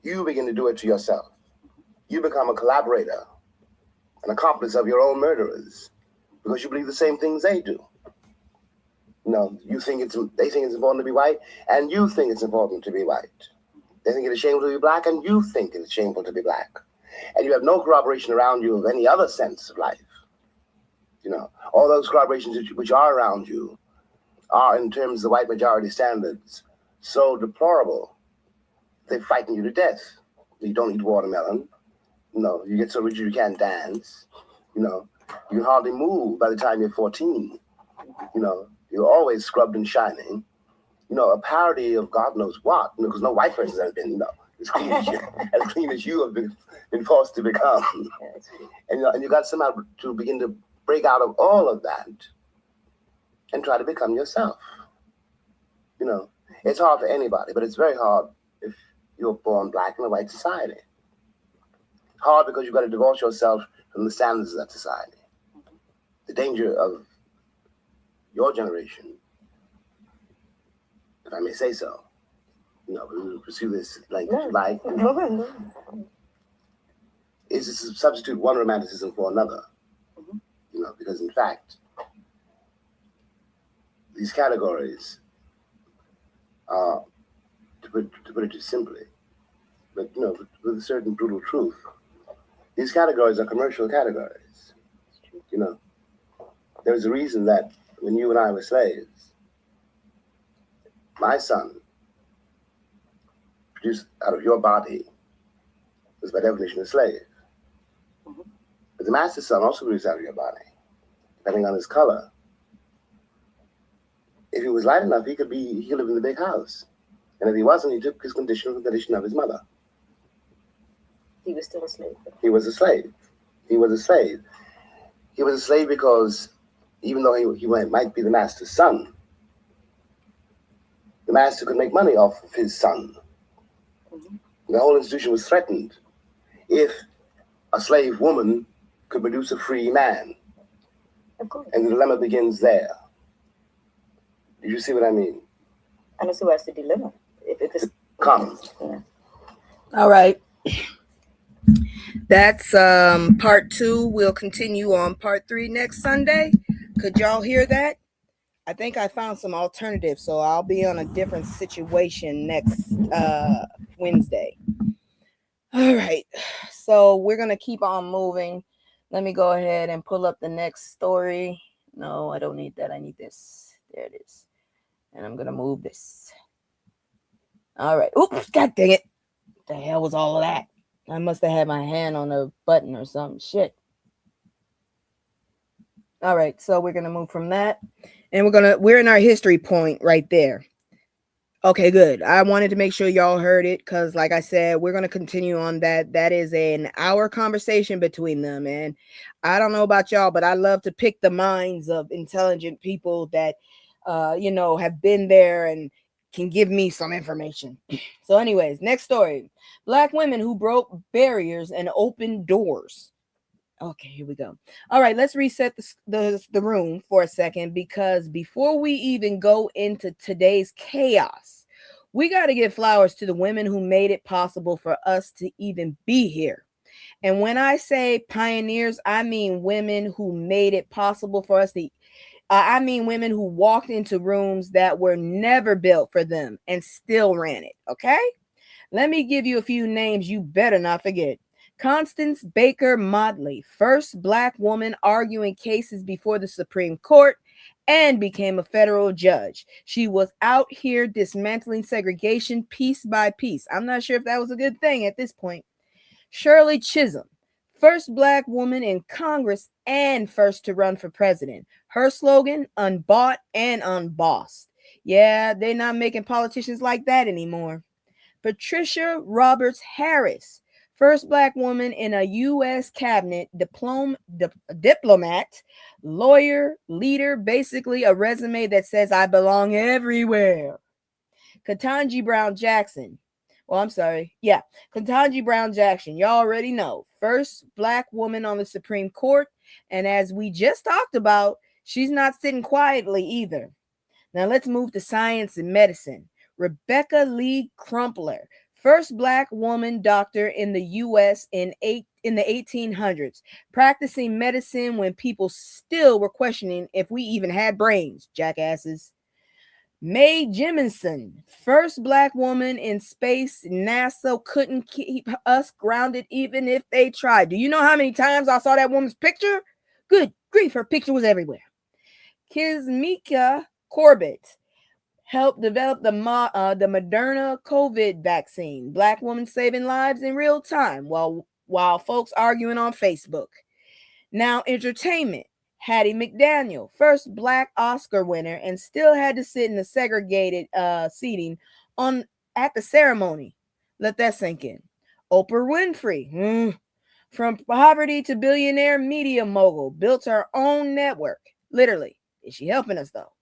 you begin to do it to yourself. You become a collaborator, an accomplice of your own murderers, because you believe the same things they do. You know, they think it's important to be white, and you think it's important to be white. They think it's shameful to be Black, and you think it's shameful to be Black. And you have no corroboration around you of any other sense of life. You know, all those corroborations which are around you are, in terms of the white majority standards, so deplorable, they frighten you to death. You don't eat watermelon. You know, you get so rigid you can't dance. You know, you can hardly move by the time you're 14. You know, you're always scrubbed and shining. You know, a parody of God knows what, you know, because no white person has been, you know, as clean as you have been forced to become. And, you know, and you got somehow to begin to break out of all of that and try to become yourself. You know, it's hard for anybody, but it's very hard if you're born Black in a white society. Hard because you've got to divorce yourself from the standards of that society. The danger of your generation, if I may say so, you know, we will pursue this like is to substitute one romanticism for another. You know, because in fact, these categories are, to put it too simply, but you know, with a certain brutal truth, these categories are commercial categories. You know, There's a reason that when you and I were slaves, my son produced out of your body was by definition a slave. Mm-hmm. But the master's son also produced out of your body, depending on his color. If he was light enough, he could live in the big house. And if he wasn't, he took his condition from the condition of his mother. He was still a slave. He was a slave. He was a slave. He was a slave because even though he might be the master's son, the master could make money off of his son. Mm-hmm. The whole institution was threatened if a slave woman could produce a free man. Of course. And the dilemma begins there. Do you see what I mean? I don't see what's the dilemma. If it's Come. Yeah. All right. That's part 2. We'll continue on part 3 next Sunday. Could y'all hear that? I think I found some alternatives, so I'll be on a different situation next Wednesday. All right. So we're going to keep on moving. Let me go ahead and pull up the next story. No, I don't need that. I need this. There it is. And I'm going to move this. All right. Oops, God dang it. What the hell was all of that? I must have had my hand on a button or something. Shit. All right. So we're going to move from that. And we're in our history point right there. Okay, good. I wanted to make sure y'all heard it because, like I said, we're going to continue on that. That is an hour conversation between them. And I don't know about y'all, but I love to pick the minds of intelligent people that, have been there and can give me some information. So anyways, next story. Black women who broke barriers and opened doors. Okay, here we go. All right, let's reset the room for a second, because before we even go into today's chaos, we got to give flowers to the women who made it possible for us to even be here. And when I say pioneers, I mean women who made it possible for us to I mean women who walked into rooms that were never built for them and still ran it, okay? Let me give you a few names you better not forget. Constance Baker Motley, first Black woman arguing cases before the Supreme Court and became a federal judge. She was out here dismantling segregation piece by piece. I'm not sure if that was a good thing at this point. Shirley Chisholm, first Black woman in Congress and first to run for president. Her slogan, unbought and unbossed. Yeah, they're not making politicians like that anymore. Patricia Roberts Harris, first Black woman in a U.S. cabinet, diplomat, lawyer, leader, basically a resume that says I belong everywhere. Ketanji Brown Jackson. Ketanji Brown Jackson. Y'all already know. First Black woman on the Supreme Court. And as we just talked about, she's not sitting quietly either. Now let's move to science and medicine. Rebecca Lee Crumpler, first Black woman doctor in the U.S. in the 1800s, practicing medicine when people still were questioning if we even had brains, jackasses. Mae Jemison, first Black woman in space. NASA couldn't keep us grounded even if they tried. Do you know how many times I saw that woman's picture? Good grief, her picture was everywhere. Kizzmekia Corbett helped develop the Moderna COVID vaccine. Black woman saving lives in real time while folks arguing on Facebook. Now, entertainment. Hattie McDaniel, first Black Oscar winner, and still had to sit in the segregated seating at the ceremony. Let that sink in. Oprah Winfrey, from poverty to billionaire media mogul, built her own network. Literally. Is she helping us though?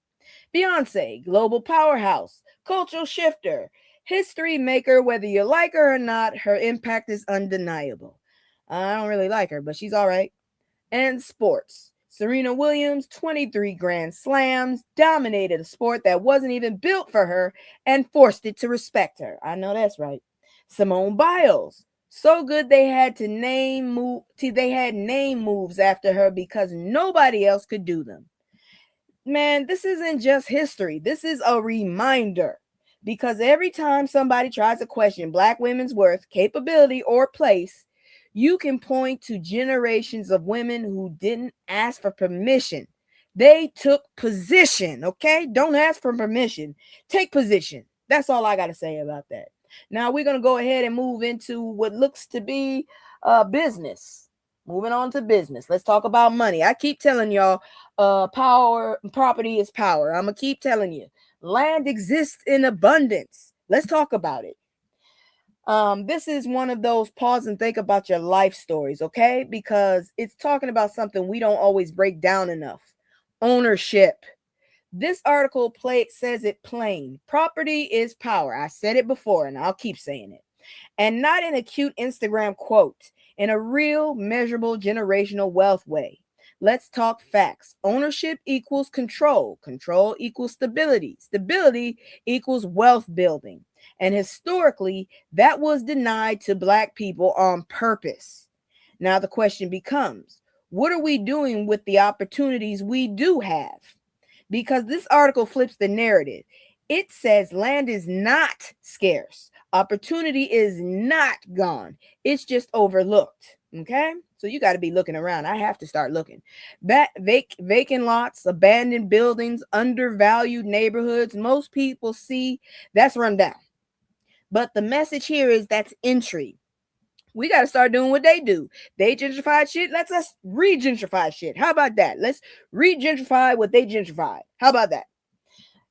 Beyonce, global powerhouse, cultural shifter, history maker, whether you like her or not, her impact is undeniable. I don't really like her, but she's all right. And sports. Serena Williams, 23 Grand Slams, dominated a sport that wasn't even built for her and forced it to respect her. I know that's right. Simone Biles, so good they had name moves after her because nobody else could do them. Man, this isn't just history. This is a reminder, because every time somebody tries to question Black women's worth, capability, or place, you can point to generations of women who didn't ask for permission. They took position, okay? Don't ask for permission. Take position. That's all I got to say about that. Now we're going to go ahead and move into what looks to be business. Moving on to business. Let's talk about money. I keep telling y'all, property is power. I'm going to keep telling you. Land exists in abundance. Let's talk about it. This is one of those pause and think about your life stories, okay? Because it's talking about something we don't always break down enough. Ownership. This article says it plain. Property is power. I said it before and I'll keep saying it. And not in a cute Instagram quote, in a real, measurable, generational wealth way. Let's talk facts. Ownership equals control. Control equals stability. Stability equals wealth building. And historically, that was denied to Black people on purpose. Now the question becomes, what are we doing with the opportunities we do have? Because this article flips the narrative. It says land is not scarce. Opportunity is not gone. It's just overlooked. Okay? So you got to be looking around. I have to start looking. Vacant lots, abandoned buildings, undervalued neighborhoods. Most people see that's run down. But the message here is that's entry. We got to start doing what they do. They gentrified shit. Let's us re-gentrify shit. How about that? Let's re-gentrify what they gentrified. How about that?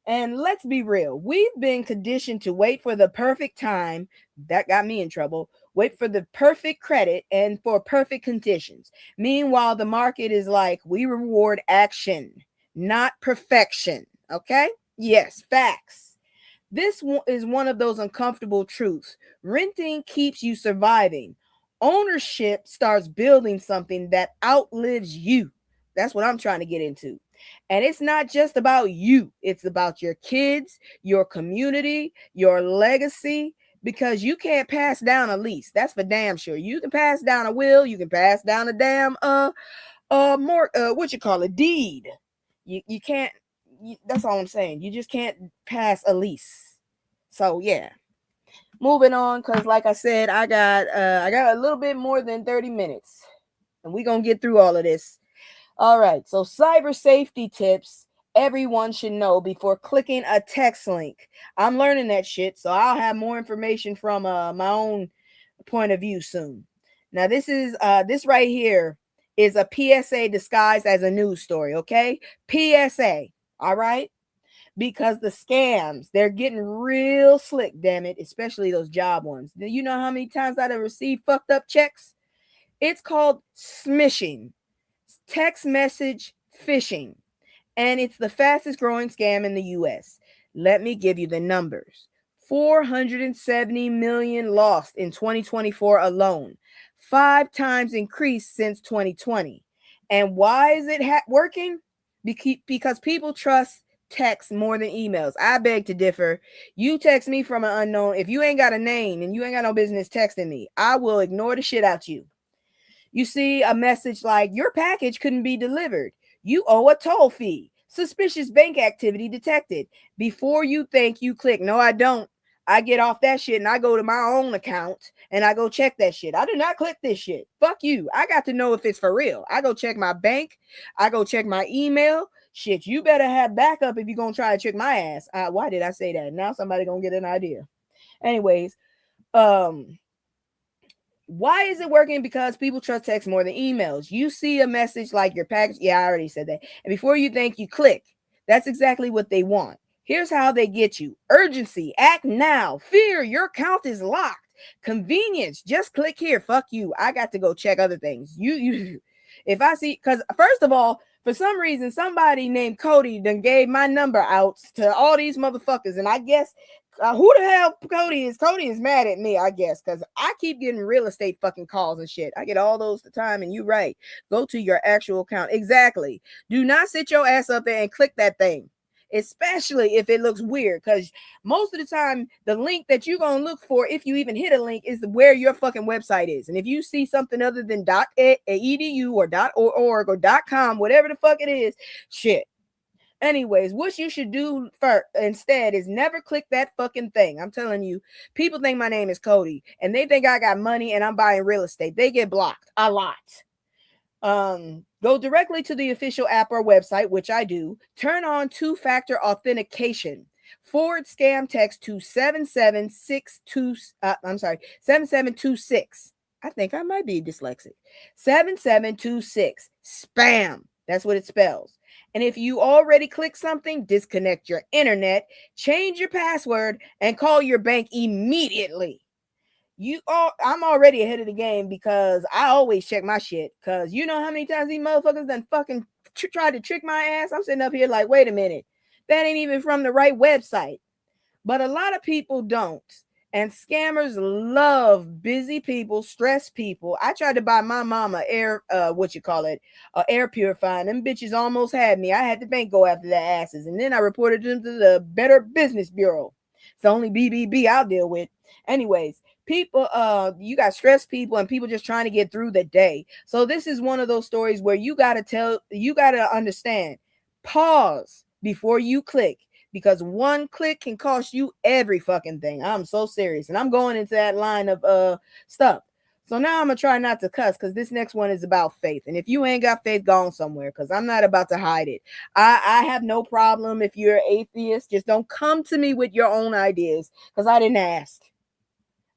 And let's be real. We've been conditioned to wait for the perfect time. That got me in trouble. Wait for the perfect credit and for perfect conditions. Meanwhile, the market is like, we reward action, not perfection. Okay? Yes, facts. This is one of those uncomfortable truths. Renting keeps you surviving. Ownership starts building something that outlives you. That's what I'm trying to get into. And it's not just about you. It's about your kids, your community, your legacy, because you can't pass down a lease. That's for damn sure. You can pass down a will. You can pass down a damn, deed. You can't. That's all I'm saying. You just can't pass a lease. So yeah, moving on, because like I said, I got a little bit more than 30 minutes, and we're gonna get through all of this. All right, so cyber safety tips everyone should know before clicking a text link. I'm learning that shit, so I'll have more information from my own point of view soon. Now this right here is a PSA disguised as a news story. Okay, PSA. All right, because the scams, they're getting real slick, damn it, especially those job ones. Do you know how many times I've received fucked up checks? It's called smishing, text message phishing, and it's the fastest growing scam in the US. Let me give you the numbers. 470 million lost in 2024 alone, 5 times increase since 2020. And why is it working? Because people trust text more than emails. I beg to differ. You text me from an unknown. If you ain't got a name and you ain't got no business texting me, I will ignore the shit out you. You see a message like your package couldn't be delivered. You owe a toll fee. Suspicious bank activity detected. Before you think, you click, no, I don't. I get off that shit and I go to my own account and I go check that shit. I do not click this shit. Fuck you. I got to know if it's for real. I go check my bank. I go check my email. Shit, you better have backup if you're going to try to trick my ass. Why did I say that? Now somebody going to get an idea. Anyways, why is it working? Because people trust text more than emails. You see a message like your package. Yeah, I already said that. And before you think, you click. That's exactly what they want. Here's how they get you. Urgency. Act now. Fear. Your account is locked. Convenience. Just click here. Fuck you. I got to go check other things. If I see, because first of all, for some reason, somebody named Cody done gave my number out to all these motherfuckers. And I guess who the hell Cody is? Cody is mad at me, I guess, because I keep getting real estate fucking calls and shit. I get all those the time, and you right. Go to your actual account. Exactly. Do not sit your ass up there and click that thing, especially if it looks weird, because most of the time, the link that you're going to look for, if you even hit a link, is where your fucking website is. And if you see something other than .edu or .org or .com, whatever the fuck it is, shit. Anyways, what you should do instead is never click that fucking thing. I'm telling you, people think my name is Cody and they think I got money and I'm buying real estate. They get blocked a lot. Go directly to the official app or website, which I do. Turn on two-factor authentication. Forward scam text to 7726. I think I might be dyslexic. 7726. Spam. That's what it spells. And if you already click something, disconnect your internet, change your password, and call your bank immediately. I'm already ahead of the game because I always check my shit. Because you know how many times these motherfuckers done fucking tried to trick my ass? I'm sitting up here like, wait a minute. That ain't even from the right website. But a lot of people don't. And scammers love busy people, stressed people. I tried to buy my mama air purifier. And them bitches almost had me. I had the bank go after their asses. And then I reported them to the Better Business Bureau. It's the only BBB I'll deal with. Anyways, people, you got stressed people and people just trying to get through the day. So this is one of those stories where you got to understand, pause before you click. Because one click can cost you every fucking thing. I'm so serious. And I'm going into that line of stuff. So now I'm going to try not to cuss because this next one is about faith. And if you ain't got faith, go on somewhere because I'm not about to hide it. I have no problem if you're an atheist. Just don't come to me with your own ideas because I didn't ask.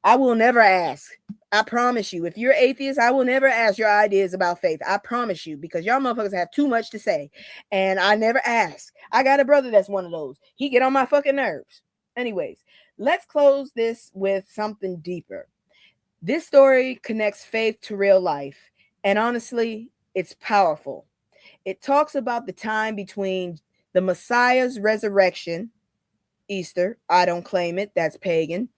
I will never ask. I promise you. If you're atheist, I will never ask your ideas about faith. I promise you, because y'all motherfuckers have too much to say. And I never ask. I got a brother that's one of those. He get on my fucking nerves. Anyways, let's close this with something deeper. This story connects faith to real life. And honestly, it's powerful. It talks about the time between the Messiah's resurrection, Easter. I don't claim it. That's pagan.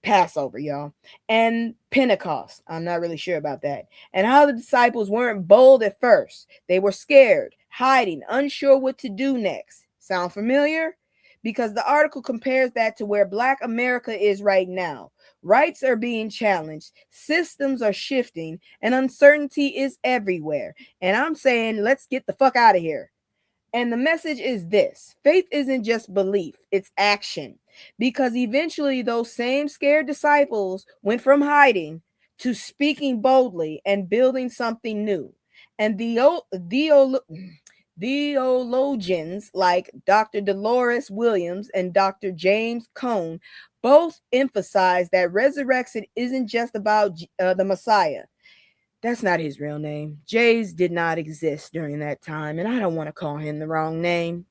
Passover, y'all, and Pentecost. I'm not really sure about that. And how the disciples weren't bold at first. They were scared, hiding, unsure what to do next. Sound familiar? Because the article compares that to where Black America is right now. Rights are being challenged, systems are shifting, and uncertainty is everywhere. And I'm saying, let's get the fuck out of here. And the message is this: faith isn't just belief, it's action. Because eventually those same scared disciples went from hiding to speaking boldly and building something new. And theologians like Dr. Dolores Williams and Dr. James Cone both emphasize that resurrection isn't just about the Messiah. That's not his real name. Jay's did not exist during that time, and I don't want to call him the wrong name.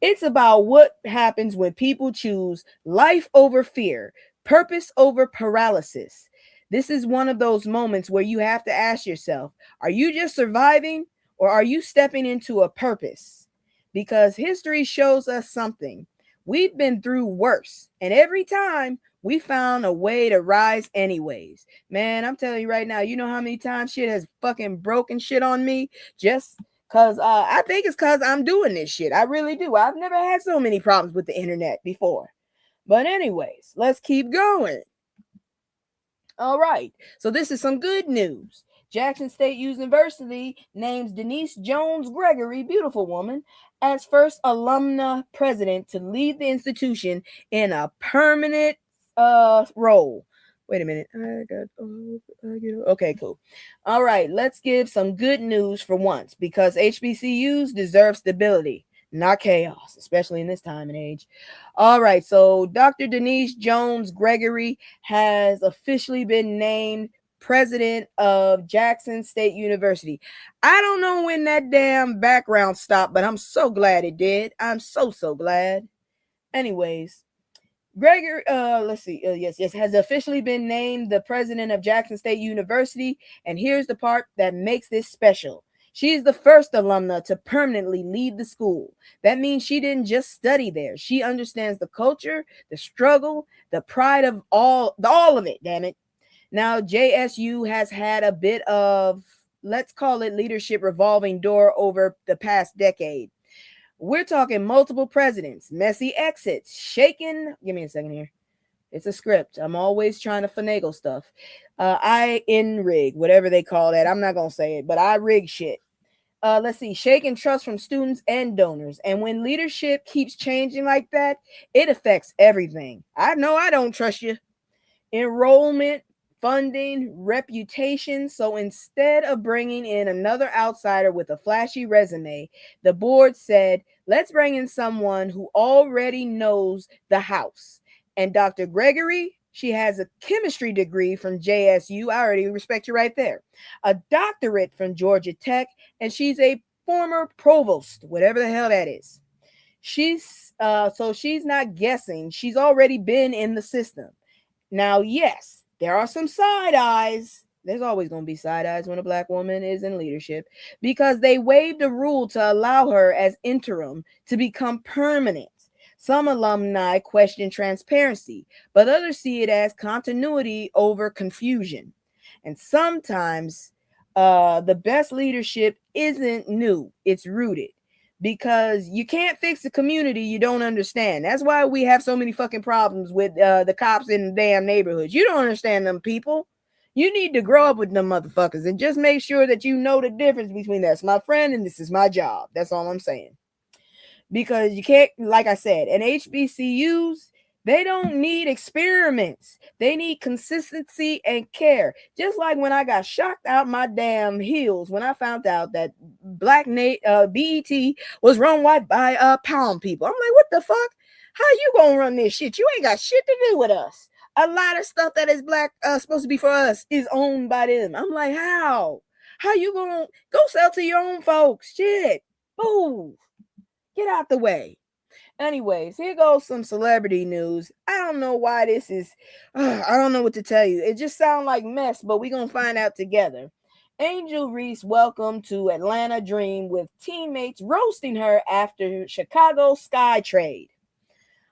It's about what happens when people choose life over fear, purpose over paralysis. This is one of those moments where you have to ask yourself, are you just surviving or are you stepping into a purpose? Because history shows us something. We've been through worse, and every time we found a way to rise anyways. Man, I'm telling you right now, you know how many times shit has fucking broken shit on me just because I think it's because I'm doing this shit. I really do. I've never had so many problems with the internet before. But anyways, let's keep going. All right. So this is some good news. Jackson State University names Denise Jones Gregory, beautiful woman, as first alumna president to lead the institution in a permanent role. Wait a minute. Okay, cool. All right, let's give some good news for once, because HBCUs deserve stability, not chaos, especially in this time and age. All right, so Dr. Denise Jones Gregory has officially been named president of Jackson State University. I don't know when that damn background stopped, but I'm so glad it did. I'm so glad. Anyways, Gregory, has officially been named the president of Jackson State University. And here's the part that makes this special. She is the first alumna to permanently lead the school. That means she didn't just study there. She understands the culture, the struggle, the pride of all of it, damn it. Now, JSU has had a bit of, let's call it, leadership revolving door over the past decade. We're talking multiple presidents, messy exits, shaken. Give me a second here. It's a script. I'm always trying to finagle stuff. rig, whatever they call that. I'm not going to say it, but I rig shit. Let's see, shaking trust from students and donors. And when leadership keeps changing like that, it affects everything. I know I don't trust you. Enrollment funding, reputation. So instead of bringing in another outsider with a flashy resume, the board said, let's bring in someone who already knows the house. And Dr. Gregory, she has a chemistry degree from JSU. I already respect you right there. A doctorate from Georgia Tech, and she's a former provost, whatever the hell that is. So she's not guessing. She's already been in the system. Now, yes, there are some side eyes. There's always going to be side eyes when a black woman is in leadership because they waived a rule to allow her as interim to become permanent. Some alumni question transparency, but others see it as continuity over confusion. And sometimes the best leadership isn't new, it's rooted. Because you can't fix the community you don't understand. That's why we have so many fucking problems with the cops in the damn neighborhoods. You don't understand them people. You need to grow up with them motherfuckers and just make sure that you know the difference between that's my friend and this is my job. That's all I'm saying. Because you can't, like I said, and HBCUs, they don't need experiments. They need consistency and care. Just like when I got shocked out my damn heels when I found out that BET was run white by pound people. I'm like, what the fuck? How you gonna run this shit? You ain't got shit to do with us. A lot of stuff that is black supposed to be for us is owned by them. I'm like, how? How you gonna go sell to your own folks? Shit. Move. Get out the way. Anyways, here goes some celebrity news. I don't know why this is. I don't know what to tell you. It just sounds like mess, but we're going to find out together. Angel Reese welcome to Atlanta Dream with teammates roasting her after Chicago Sky trade.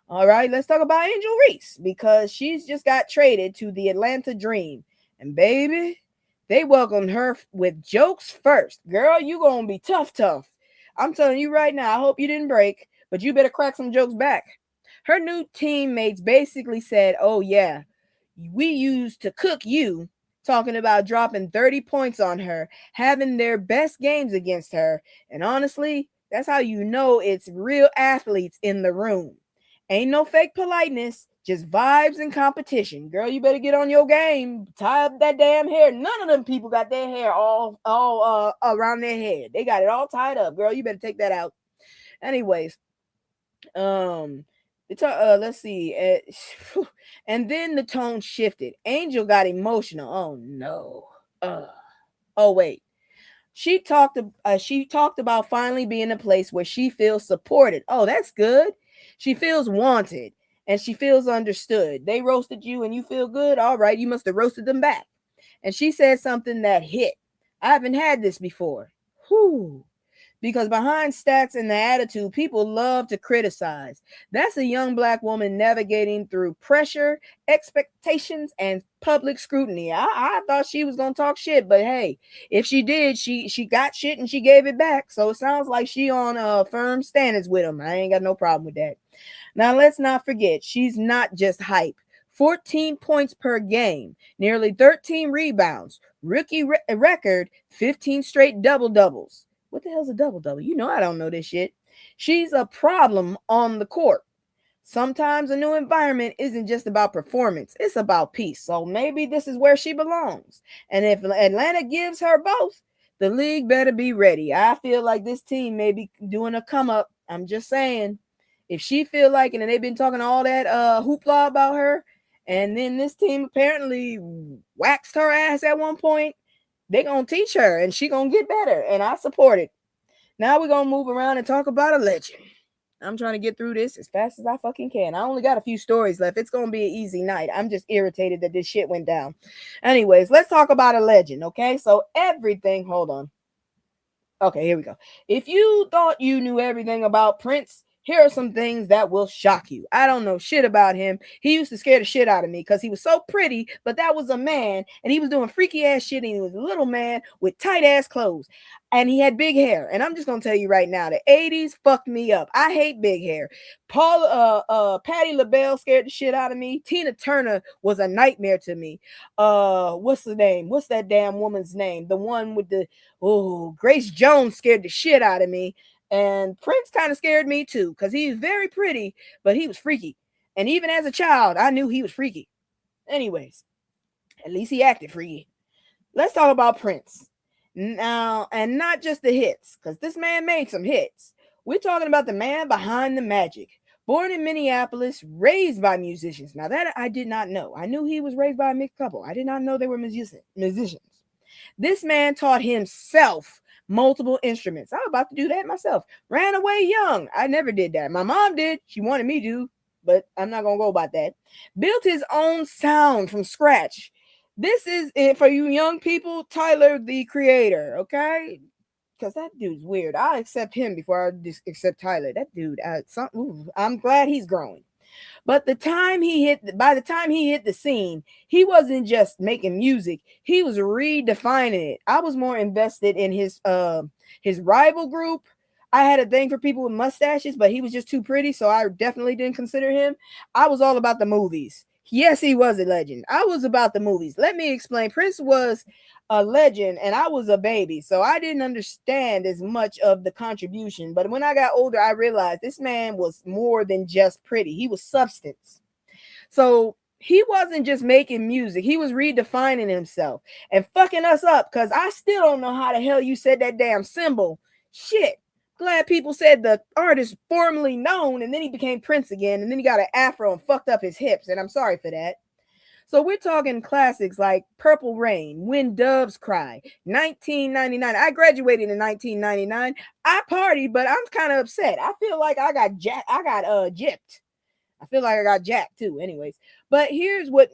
All right, let's talk about Angel Reese because she's just got traded to the Atlanta Dream. And baby, they welcomed her with jokes first. Girl, you going to be tough. I'm telling you right now, I hope you didn't break, but you better crack some jokes back. Her new teammates basically said, oh yeah, we used to cook you, talking about dropping 30 points on her, having their best games against her. And honestly, that's how you know it's real athletes in the room. Ain't no fake politeness, just vibes and competition. Girl, you better get on your game. Tie up that damn hair. None of them people got their hair all around their head. They got it all tied up. Girl, you better take that out. Anyways, let's see. And then the tone shifted. Angel got emotional. Oh no. Oh wait. She talked about finally being in a place where she feels supported. Oh, that's good. She feels wanted and she feels understood. They roasted you and you feel good. All right, you must have roasted them back. And she said something that hit. I haven't had this before. Whew. Because behind stats and the attitude, people love to criticize. That's a young black woman navigating through pressure, expectations, and public scrutiny. I thought she was going to talk shit, but hey, if she did, she got shit and she gave it back. So it sounds like she on firm standards with them. I ain't got no problem with that. Now, let's not forget, she's not just hype. 14 points per game, nearly 13 rebounds, rookie record, 15 straight double-doubles. What the hell's a double-double? You know I don't know this shit. She's a problem on the court. Sometimes a new environment isn't just about performance. It's about peace. So maybe this is where she belongs. And if Atlanta gives her both, the league better be ready. I feel like this team may be doing a come-up. I'm just saying. If she feel like it and they've been talking all that hoopla about her, and then this team apparently waxed her ass at one point, they're going to teach her and she going to get better. And I support it. Now we're going to move around and talk about a legend. I'm trying to get through this as fast as I fucking can. I only got a few stories left. It's going to be an easy night. I'm just irritated that this shit went down. Anyways, let's talk about a legend, okay? So everything, hold on. Okay, here we go. If you thought you knew everything about Prince, here are some things that will shock you. I don't know shit about him. He used to scare the shit out of me because he was so pretty, but that was a man, and he was doing freaky ass shit, and he was a little man with tight ass clothes, and he had big hair. And I'm just gonna tell you right now, the 80s fucked me up. I hate big hair. Patti LaBelle scared the shit out of me. Tina Turner was a nightmare to me. What's the name? What's that damn woman's name? The one with the Grace Jones scared the shit out of me. And Prince kind of scared me too, because he's very pretty, but he was freaky. And even as a child, I knew he was freaky. Anyways, At least he acted freaky. Let's talk about Prince now, and not just the hits, because this man made some hits. We're talking about the man behind the magic. Born in Minneapolis, raised by musicians. Now that I did not know. I knew he was raised by a mixed couple. I did not know they were musicians. This man taught himself multiple instruments. I was about to do that myself. Ran away young. I never did that. My mom did. She wanted me to, but I'm not going to go about that. Built his own sound from scratch. This is it for you young people. Tyler, the Creator, okay? Because that dude's weird. I accept him before I accept Tyler. That dude, I'm glad he's growing. But by the time he hit the scene, he wasn't just making music. He was redefining it. I was more invested in his rival group. I had a thing for people with mustaches, but he was just too pretty, so I definitely didn't consider him. I was all about the movies. Yes, he was a legend. I was about the movies. Let me explain. Prince was a legend, and I was a baby, so I didn't understand as much of the contribution. But when I got older, I realized this man was more than just pretty. He was substance. So he wasn't just making music. He was redefining himself and fucking us up, because I still don't know how the hell you said that damn symbol. Shit. Glad people said the artist formerly known, and then he became Prince again, and then he got an afro and fucked up his hips, and I'm sorry for that. So we're talking classics like Purple Rain, When Doves Cry, 1999. I graduated in 1999. I partied, but I'm kind of upset. I feel like I got gypped. I feel like I got jacked too. Anyways, but here's what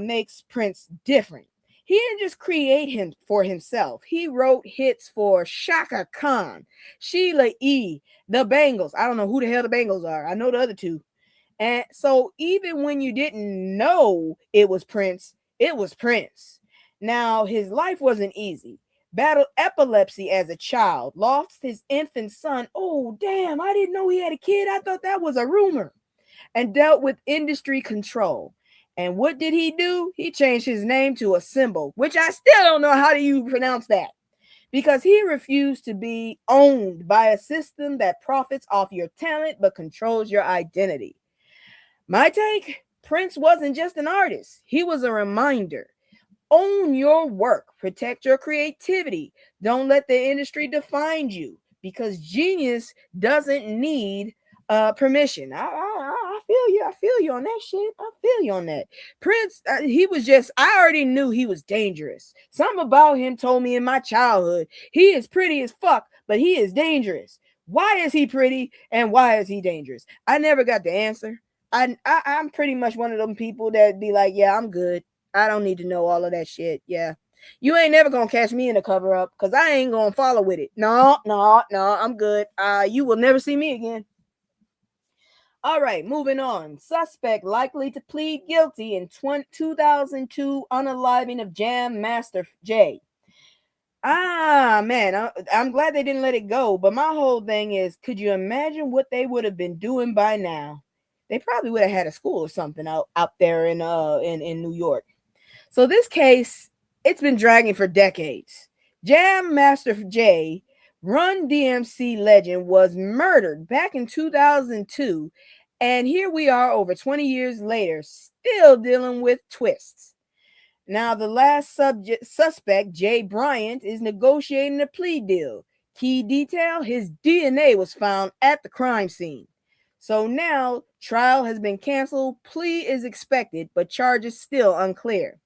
makes Prince different. He didn't just create him for himself. He wrote hits for Shaka Khan, Sheila E., the Bangles. I don't know who the hell the Bangles are. I know the other two. And so even when you didn't know it was Prince, it was Prince. Now, his life wasn't easy. Battled epilepsy as a child, lost his infant son. Oh, damn, I didn't know he had a kid. I thought that was a rumor. And dealt with industry control. And what did he do? He changed his name to a symbol, which I still don't know how do you pronounce that. Because he refused to be owned by a system that profits off your talent but controls your identity. My take, Prince wasn't just an artist. He was a reminder. Own your work. Protect your creativity. Don't let the industry define you, because genius doesn't need permission. I feel you. I feel you on that shit. I feel you on that. Prince, I already knew he was dangerous. Something about him told me in my childhood, he is pretty as fuck, but he is dangerous. Why is he pretty and why is he dangerous? I never got the answer. I'm pretty much one of them people that be like, yeah, I'm good. I don't need to know all of that shit. Yeah. You ain't never gonna catch me in a cover up, because I ain't gonna follow with it. No, I'm good. You will never see me again. All right, moving on. Suspect likely to plead guilty in 2002 unaliving of Jam Master Jay. Man, I'm glad they didn't let it go. But my whole thing is, could you imagine what they would have been doing by now? They probably would have had a school or something out there in New York. So this case, it's been dragging for decades. Jam Master Jay, Run DMC legend, was murdered back in 2002, and here we are over 20 years later, still dealing with twists. Now, the last suspect, Jay Bryant, is negotiating a plea deal. Key detail, his DNA was found at the crime scene. So now, trial has been canceled, plea is expected, but charges still unclear.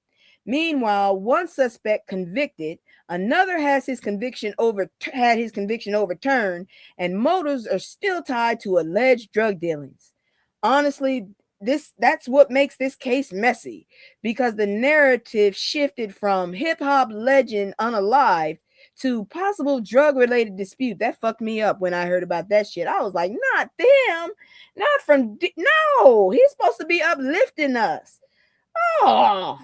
Meanwhile, one suspect convicted, another has his conviction overturned, and motives are still tied to alleged drug dealings. Honestly, that's what makes this case messy, because the narrative shifted from hip-hop legend unalived to possible drug-related dispute. That fucked me up when I heard about that shit. I was like, not them, not from no, he's supposed to be uplifting us. Oh,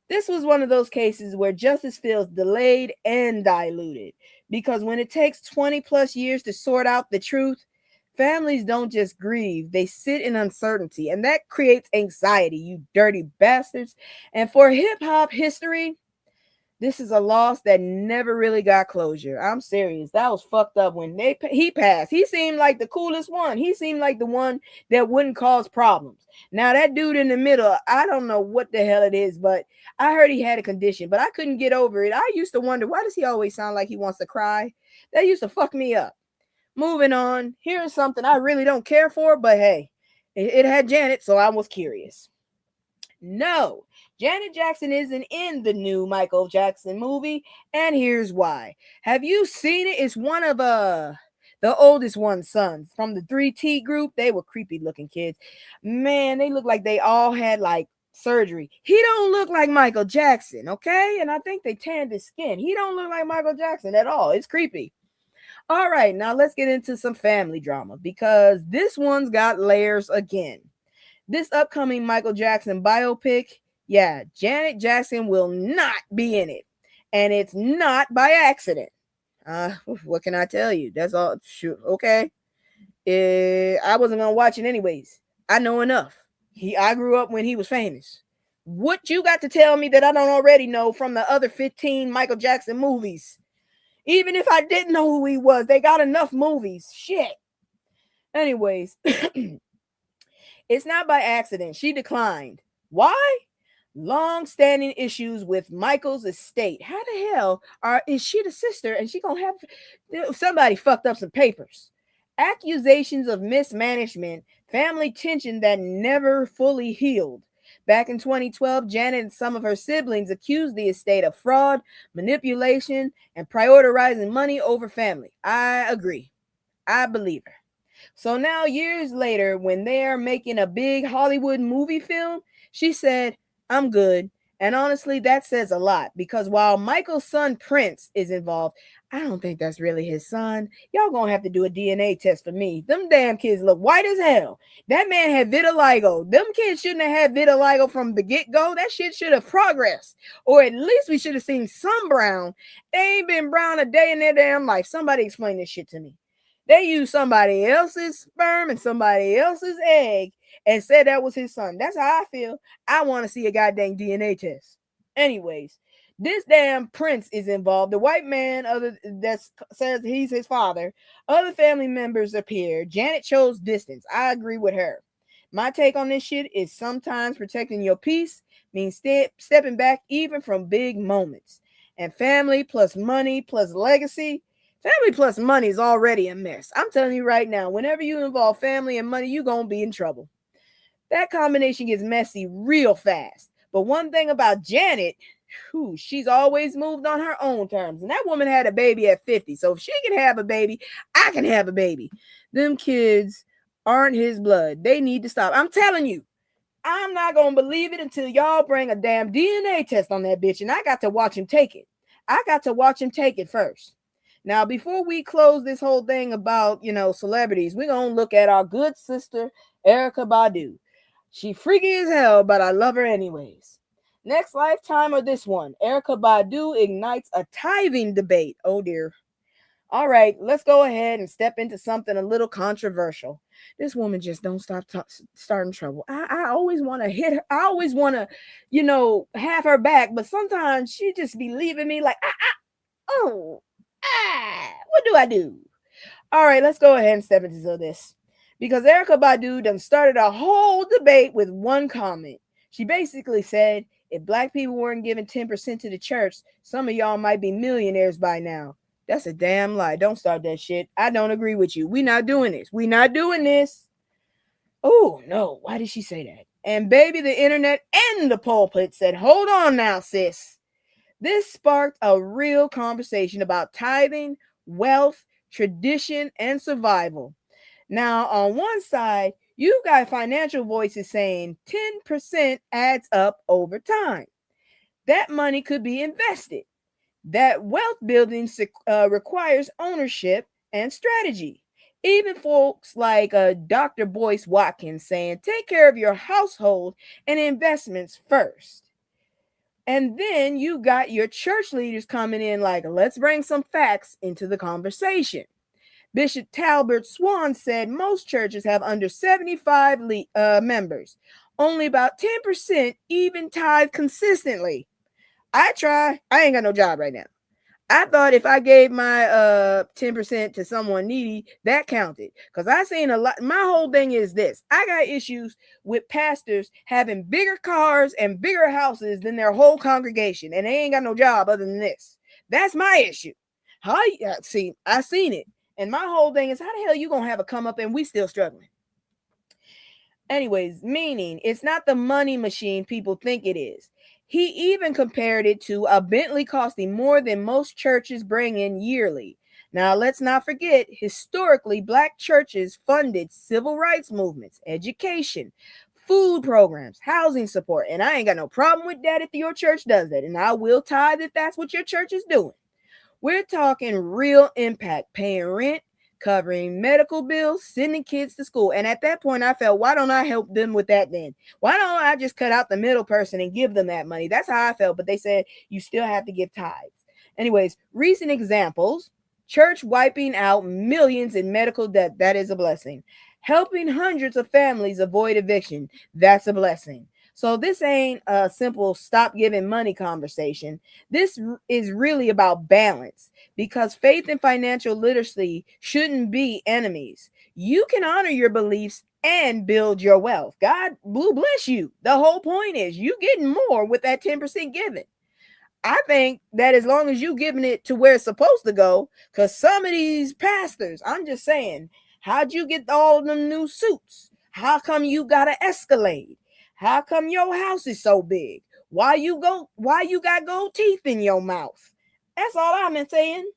this was one of those cases where justice feels delayed and diluted, because when it takes 20 plus years to sort out the truth, families don't just grieve, they sit in uncertainty, and that creates anxiety, you dirty bastards. And for hip-hop history, This is a loss that never really got closure. I'm serious. That was fucked up when he passed. He seemed like the coolest one. He seemed like the one that wouldn't cause problems. Now that dude in the middle, I don't know what the hell it is, but I heard he had a condition, but I couldn't get over it. I used to wonder, why does he always sound like he wants to cry? That used to fuck me up. Moving on, here's something I really don't care for, but hey, it had Janet, so I was curious. No, Janet Jackson isn't in the new Michael Jackson movie, and here's why. Have you seen it? It's one of the oldest one's sons from the 3T group. They were creepy looking kids. Man, they look like they all had like surgery. He don't look like Michael Jackson, okay? And I think they tanned his skin. He don't look like Michael Jackson at all. It's creepy. All right, now let's get into some family drama because this one's got layers again. This upcoming Michael Jackson biopic, yeah, Janet Jackson will not be in it. And it's not by accident. What can I tell you? That's all. Sure, okay. I wasn't going to watch it anyways. I know enough. I grew up when he was famous. What you got to tell me that I don't already know from the other 15 Michael Jackson movies? Even if I didn't know who he was, they got enough movies. Shit. Anyways, it's not by accident. She declined. Why? Long-standing issues with Michael's estate. How the hell is she the sister and she gonna have somebody fucked up some papers? Accusations of mismanagement, family tension that never fully healed. Back in 2012, Janet and some of her siblings accused the estate of fraud, manipulation, and prioritizing money over family. I agree. I believe her. So now, years later, when they're making a big Hollywood movie film, she said, I'm good. And honestly, that says a lot because while Michael's son Prince is involved, I don't think that's really his son. Y'all gonna have to do a DNA test for me. Them damn kids look white as hell. That man had vitiligo. Them kids shouldn't have had vitiligo from the get-go. That shit should have progressed. Or at least we should have seen some brown. They ain't been brown a day in their damn life. Somebody explain this shit to me. They used somebody else's sperm and somebody else's egg and said that was his son. That's how I feel. I want to see a goddamn DNA test. Anyways, this damn Prince is involved. The white man that says he's his father. Other family members appear. Janet chose distance. I agree with her. My take on this shit is sometimes protecting your peace means stepping back even from big moments. And family plus money plus legacy. Family plus money is already a mess. I'm telling you right now, whenever you involve family and money, you're going to be in trouble. That combination gets messy real fast. But one thing about Janet, she's always moved on her own terms. And that woman had a baby at 50. So if she can have a baby, I can have a baby. Them kids aren't his blood. They need to stop. I'm telling you, I'm not going to believe it until y'all bring a damn DNA test on that bitch. And I got to watch him take it. I got to watch him take it first. Now, before we close this whole thing about, celebrities, we're going to look at our good sister, Erykah Badu. She freaky as hell, but I love her anyways. Next lifetime or this one, Erykah Badu ignites a tithing debate. Oh, dear. All right, let's go ahead and step into something a little controversial. This woman just don't stop starting trouble. I always want to hit her. I always want to, have her back, but sometimes she just be leaving me like, what do I do? All right, let's go ahead and step into this. Because Erykah Badu done started a whole debate with one comment. She basically said, if black people weren't giving 10% to the church, some of y'all might be millionaires by now. That's a damn lie. Don't start that shit. I don't agree with you. We not doing this. We not doing this. Oh, no. Why did she say that? And baby, the internet and the pulpit said, hold on now, sis. This sparked a real conversation about tithing, wealth, tradition, and survival. Now, on one side, you've got financial voices saying 10% adds up over time. That money could be invested. That wealth building requires ownership and strategy. Even folks like Dr. Boyce Watkins saying, take care of your household and investments first. And then you got your church leaders coming in like, let's bring some facts into the conversation. Bishop Talbert Swan said most churches have under 75 members. Only about 10% even tithe consistently. I try. I ain't got no job right now. I thought if I gave my 10% to someone needy, that counted. Because I seen a lot. My whole thing is this. I got issues with pastors having bigger cars and bigger houses than their whole congregation, and they ain't got no job other than this. That's my issue. I seen it. And my whole thing is, how the hell you gonna have a come up and we still struggling? Anyways, meaning it's not the money machine people think it is. He even compared it to a Bentley costing more than most churches bring in yearly. Now, let's not forget, historically, Black churches funded civil rights movements, education, food programs, housing support. And I ain't got no problem with that if your church does that. And I will tithe if that's what your church is doing. We're talking real impact, paying rent, covering medical bills, sending kids to school. And at that point, I felt, why don't I help them with that then? Why don't I just cut out the middle person and give them that money? That's how I felt. But they said, you still have to give tithes. Anyways, recent examples, church wiping out millions in medical debt. That is a blessing. Helping hundreds of families avoid eviction. That's a blessing. So this ain't a simple stop giving money conversation. This is really about balance, because faith and financial literacy shouldn't be enemies. You can honor your beliefs and build your wealth. God will bless you. The whole point is you getting more with that 10% given. I think that as long as you giving it to where it's supposed to go, because some of these pastors, I'm just saying, how'd you get all of them new suits? How come you got an Escalade? How come your house is so big? Why you got gold teeth in your mouth? That's all I'm saying.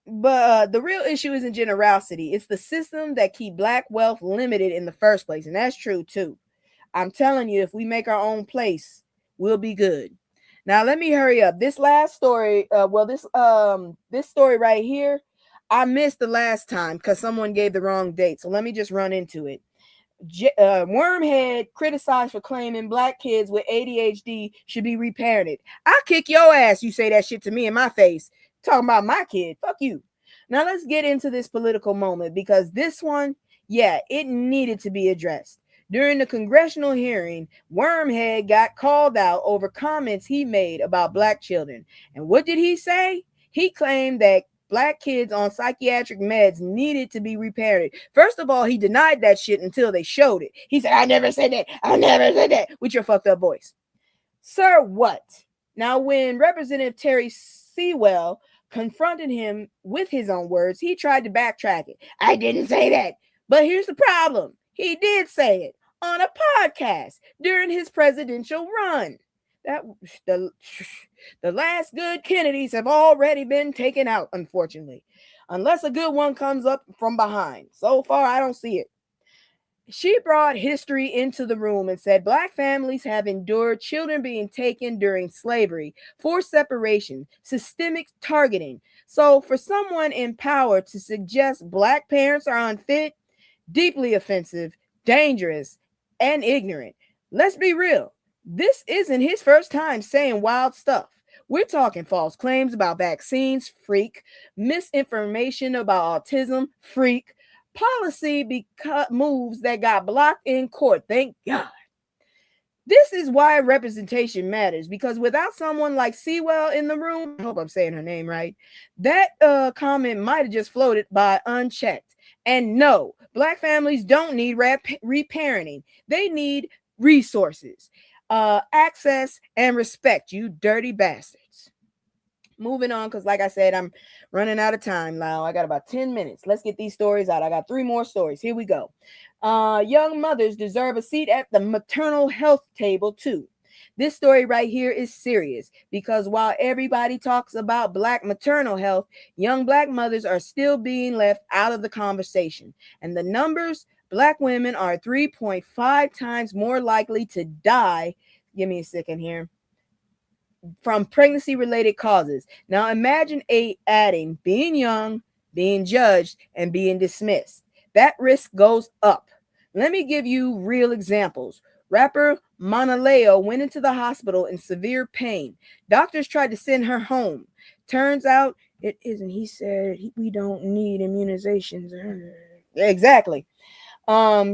But the real issue isn't generosity. It's the system that keep Black wealth limited in the first place. And that's true too. I'm telling you, if we make our own place, we'll be good. Now let me hurry up. This last story, this story right here, I missed the last time because someone gave the wrong date. So let me just run into it. Wormhead criticized for claiming Black kids with ADHD should be reparented. I kick your ass. You say that shit to me in my face. Talking about my kid. Fuck you. Now let's get into this political moment, because this one, it needed to be addressed. During the congressional hearing, Wormhead got called out over comments he made about Black children. And what did he say? He claimed that Black kids on psychiatric meds needed to be reparented. First of all, he denied that shit until they showed it. He said, I never said that. I never said that, with your fucked up voice. Sir, what? Now, when Representative Terry Sewell confronted him with his own words, he tried to backtrack it. I didn't say that. But here's the problem. He did say it on a podcast during his presidential run. That the last good Kennedys have already been taken out, unfortunately, unless a good one comes up from behind. So far, I don't see it. She brought history into the room and said Black families have endured children being taken during slavery, forced separation, systemic targeting. So for someone in power to suggest Black parents are unfit, deeply offensive, dangerous, and ignorant. Let's be real. This isn't his first time saying wild stuff. We're talking false claims about vaccines, freak, misinformation about autism, freak, policy moves that got blocked in court. Thank God. This is why representation matters, because without someone like Sewell in the room, I hope I'm saying her name right, that comment might have just floated by unchecked. And no, Black families don't need reparenting. They need resources, access, and respect, you dirty bastards. Moving on, because like I said, I'm running out of time now. I got about 10 minutes. Let's get these stories out. I got 3 more stories. Here we go. Young mothers deserve a seat at the maternal health table too. This story right here is serious, because while everybody talks about Black maternal health, young Black mothers are still being left out of the conversation. And the numbers, Black women are 3.5 times more likely to die. Give me a second here. From pregnancy-related causes. Now imagine adding being young, being judged, and being dismissed. That risk goes up. Let me give you real examples. Rapper Monaleo went into the hospital in severe pain. Doctors tried to send her home. Turns out it isn't. He said, we don't need immunizations. Exactly.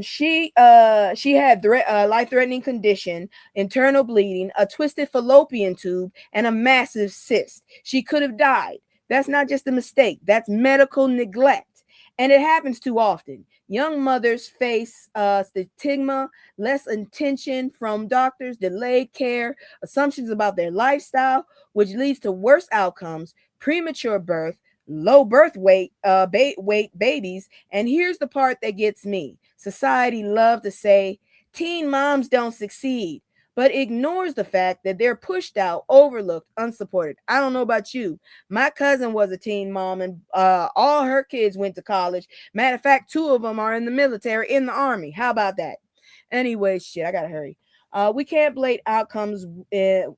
She had life-threatening condition, internal bleeding, a twisted fallopian tube, and a massive cyst. She could have died. That's not just a mistake. That's medical neglect. And it happens too often. Young mothers face stigma, less attention from doctors, delayed care, assumptions about their lifestyle, which leads to worse outcomes, premature birth, low birth weight, weight babies. And here's the part that gets me. Society loves to say teen moms don't succeed, but ignores the fact that they're pushed out, overlooked, unsupported. I don't know about you. My cousin was a teen mom, and all her kids went to college. Matter of fact, 2 of them are in the military, in the army. How about that? Anyway, shit, I gotta hurry. We can't blame outcomes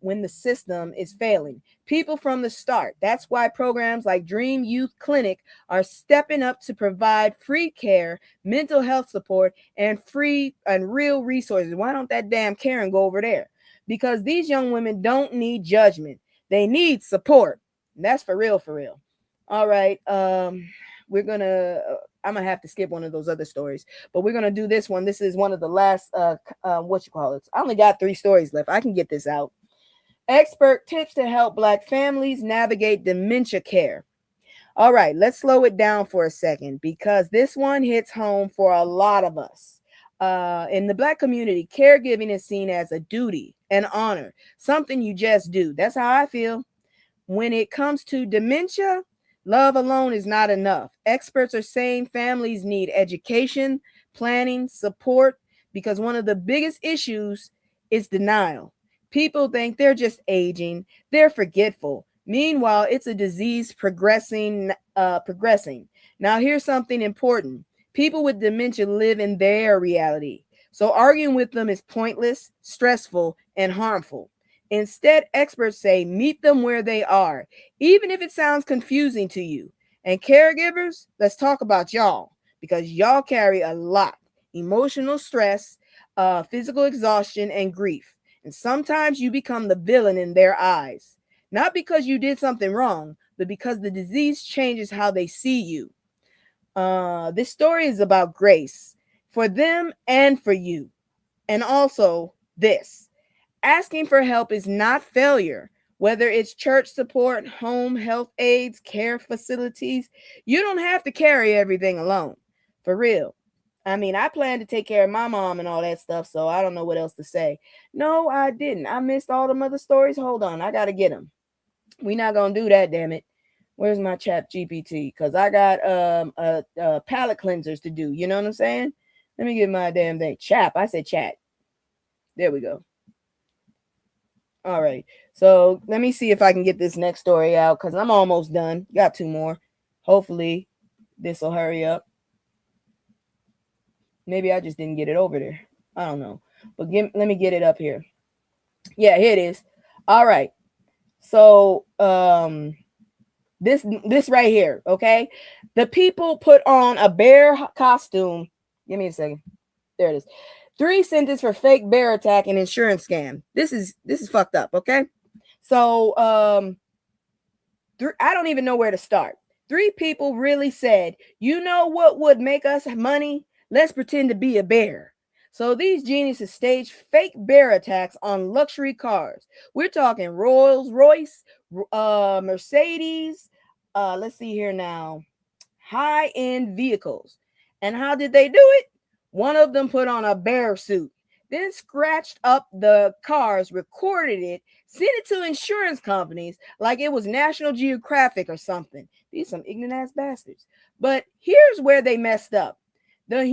when the system is failing. People from the start. That's why programs like Dream Youth Clinic are stepping up to provide free care, mental health support, and free and real resources. Why don't that damn Karen go over there? Because these young women don't need judgment. They need support. And that's for real, for real. All right. I'm gonna have to skip one of those other stories, but we're gonna do this one. This is one of the last I only got 3 stories left. I can get this out. Expert tips to help Black families navigate dementia care. All right, let's slow it down for a second, because this one hits home for a lot of us. In the Black community, caregiving is seen as a duty, an honor, something you just do. That's how I feel. When it comes to dementia, love alone is not enough. Experts are saying families need education, planning, support, because one of the biggest issues is denial. People think they're just aging, they're forgetful. Meanwhile, it's a disease progressing. Now, here's something important. People with dementia live in their reality. So arguing with them is pointless, stressful, and harmful. Instead, experts say meet them where they are, even if it sounds confusing to you. And caregivers, let's talk about y'all, because y'all carry a lot: emotional stress, physical exhaustion, and grief. And sometimes you become the villain in their eyes, not because you did something wrong, but because the disease changes how they see you. This story is about grace for them and for you. And also this. Asking for help is not failure. Whether it's church support, home health aides, care facilities, you don't have to carry everything alone. For real. I mean, I plan to take care of my mom and all that stuff, so I don't know what else to say. No, I didn't. I missed all the other stories. Hold on, I got to get them. We're not going to do that, damn it. Where's my chat GPT? Because I got palate cleansers to do. You know what I'm saying? Let me get my damn thing. Chap. I said chat. There we go. All right, so let me see if I can get this next story out, because I'm almost done. Got 2 more. Hopefully this will hurry up. Maybe I just didn't get it over there. I don't know, but let me get it up here. Yeah, here it is. All right, so this right here, okay? The people put on a bear costume. Give me a second. There it is. 3 sentences for fake bear attack and insurance scam. This is fucked up, okay? So I don't even know where to start. 3 people really said, you know what would make us money? Let's pretend to be a bear. So these geniuses staged fake bear attacks on luxury cars. We're talking Rolls Royce, Mercedes, let's see here now, high-end vehicles. And how did they do it? One of them put on a bear suit, then scratched up the cars, recorded it, sent it to insurance companies like it was National Geographic or something. These some ignorant ass bastards. But here's where they messed up. The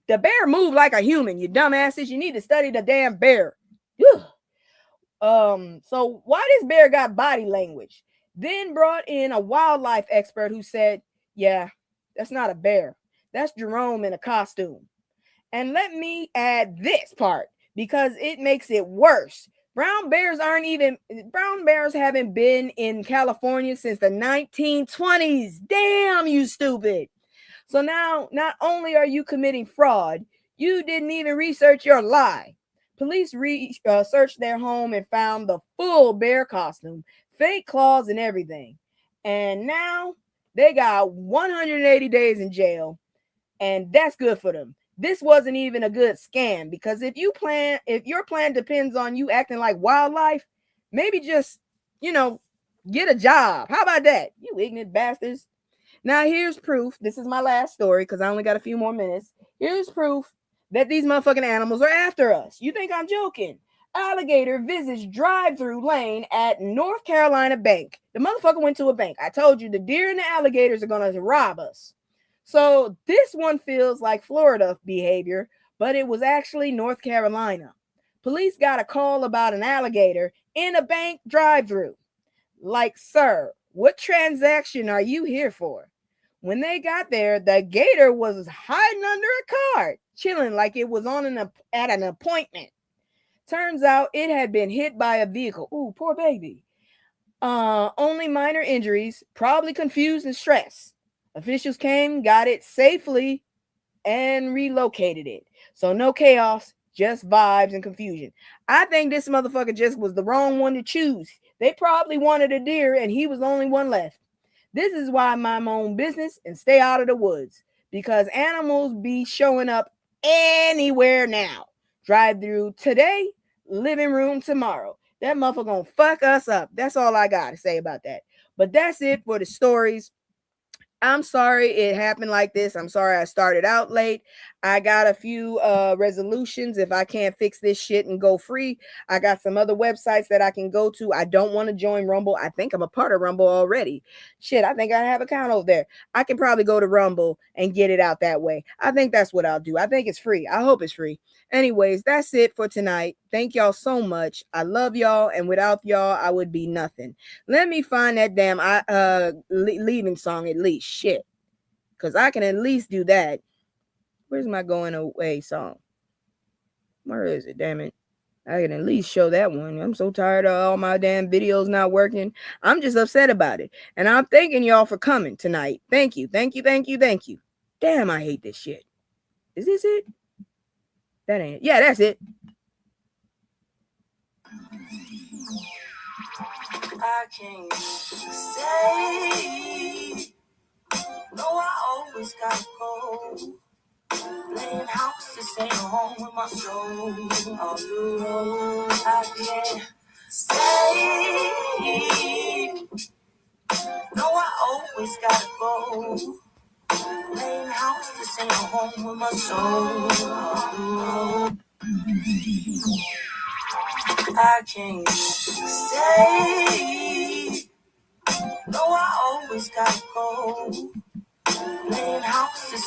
bear moved like a human, you dumbasses. You need to study the damn bear. So why this bear got body language? Then brought in a wildlife expert who said, yeah, that's not a bear. That's Jerome in a costume. And let me add this part, because it makes it worse. Brown bears haven't been in California since the 1920s. Damn, you stupid. So now, not only are you committing fraud, you didn't even research your lie. Police searched their home and found the full bear costume, fake claws and everything. And now they got 180 days in jail. and that's good for them. This wasn't even a good scam, because if your plan depends on you acting like wildlife, maybe just, get a job. How about that, you ignorant bastards? Now here's proof. This is my last story because I only got a few more minutes. Here's proof that these motherfucking animals are after us. You think I'm joking? Alligator visits drive-through lane at North Carolina bank. The motherfucker went to a bank. I told you the deer and the alligators are going to rob us. So this one feels like Florida behavior, but it was actually North Carolina. Police got a call about an alligator in a bank drive-through. Like, sir, what transaction are you here for? When they got there, the gator was hiding under a car, chilling like it was at an appointment. Turns out it had been hit by a vehicle. Ooh, poor baby. Only minor injuries, probably confused and stressed. Officials came, got it safely, and relocated it. So no chaos, just vibes and confusion. I think this motherfucker just was the wrong one to choose. They probably wanted a deer and he was the only one left. This is why I mind my own business and stay out of the woods, because animals be showing up anywhere now. Drive through today, living room tomorrow. That motherfucker gonna fuck us up. That's all I got to say about that. But that's it for the stories. I'm sorry it happened like this. I'm sorry I started out late. I got a few resolutions. If I can't fix this shit and go free, I got some other websites that I can go to. I don't want to join Rumble. I think I'm a part of Rumble already. Shit, I think I have an account over there. I can probably go to Rumble and get it out that way. I think that's what I'll do. I think it's free. I hope it's free. Anyways, that's it for tonight. Thank y'all so much. I love y'all, and without y'all, I would be nothing. Let me find that damn leaving song at least. Shit. Because I can at least do that. Where's my going away song? Where is it? Damn it. I can at least show that one. I'm so tired of all my damn videos not working. I'm just upset about it. And I'm thanking y'all for coming tonight. Thank you. Thank you. Thank you. Thank you. Damn, I hate this shit. Is this it? That ain't it. Yeah, that's it. I can't say no, I always gotta go. Playing house, this ain't home with my soul. On the road, I can't stay. No, I always gotta go. Playing house, this ain't home with my soul. On the road, I can't stay. No, I always gotta go. Playing house, this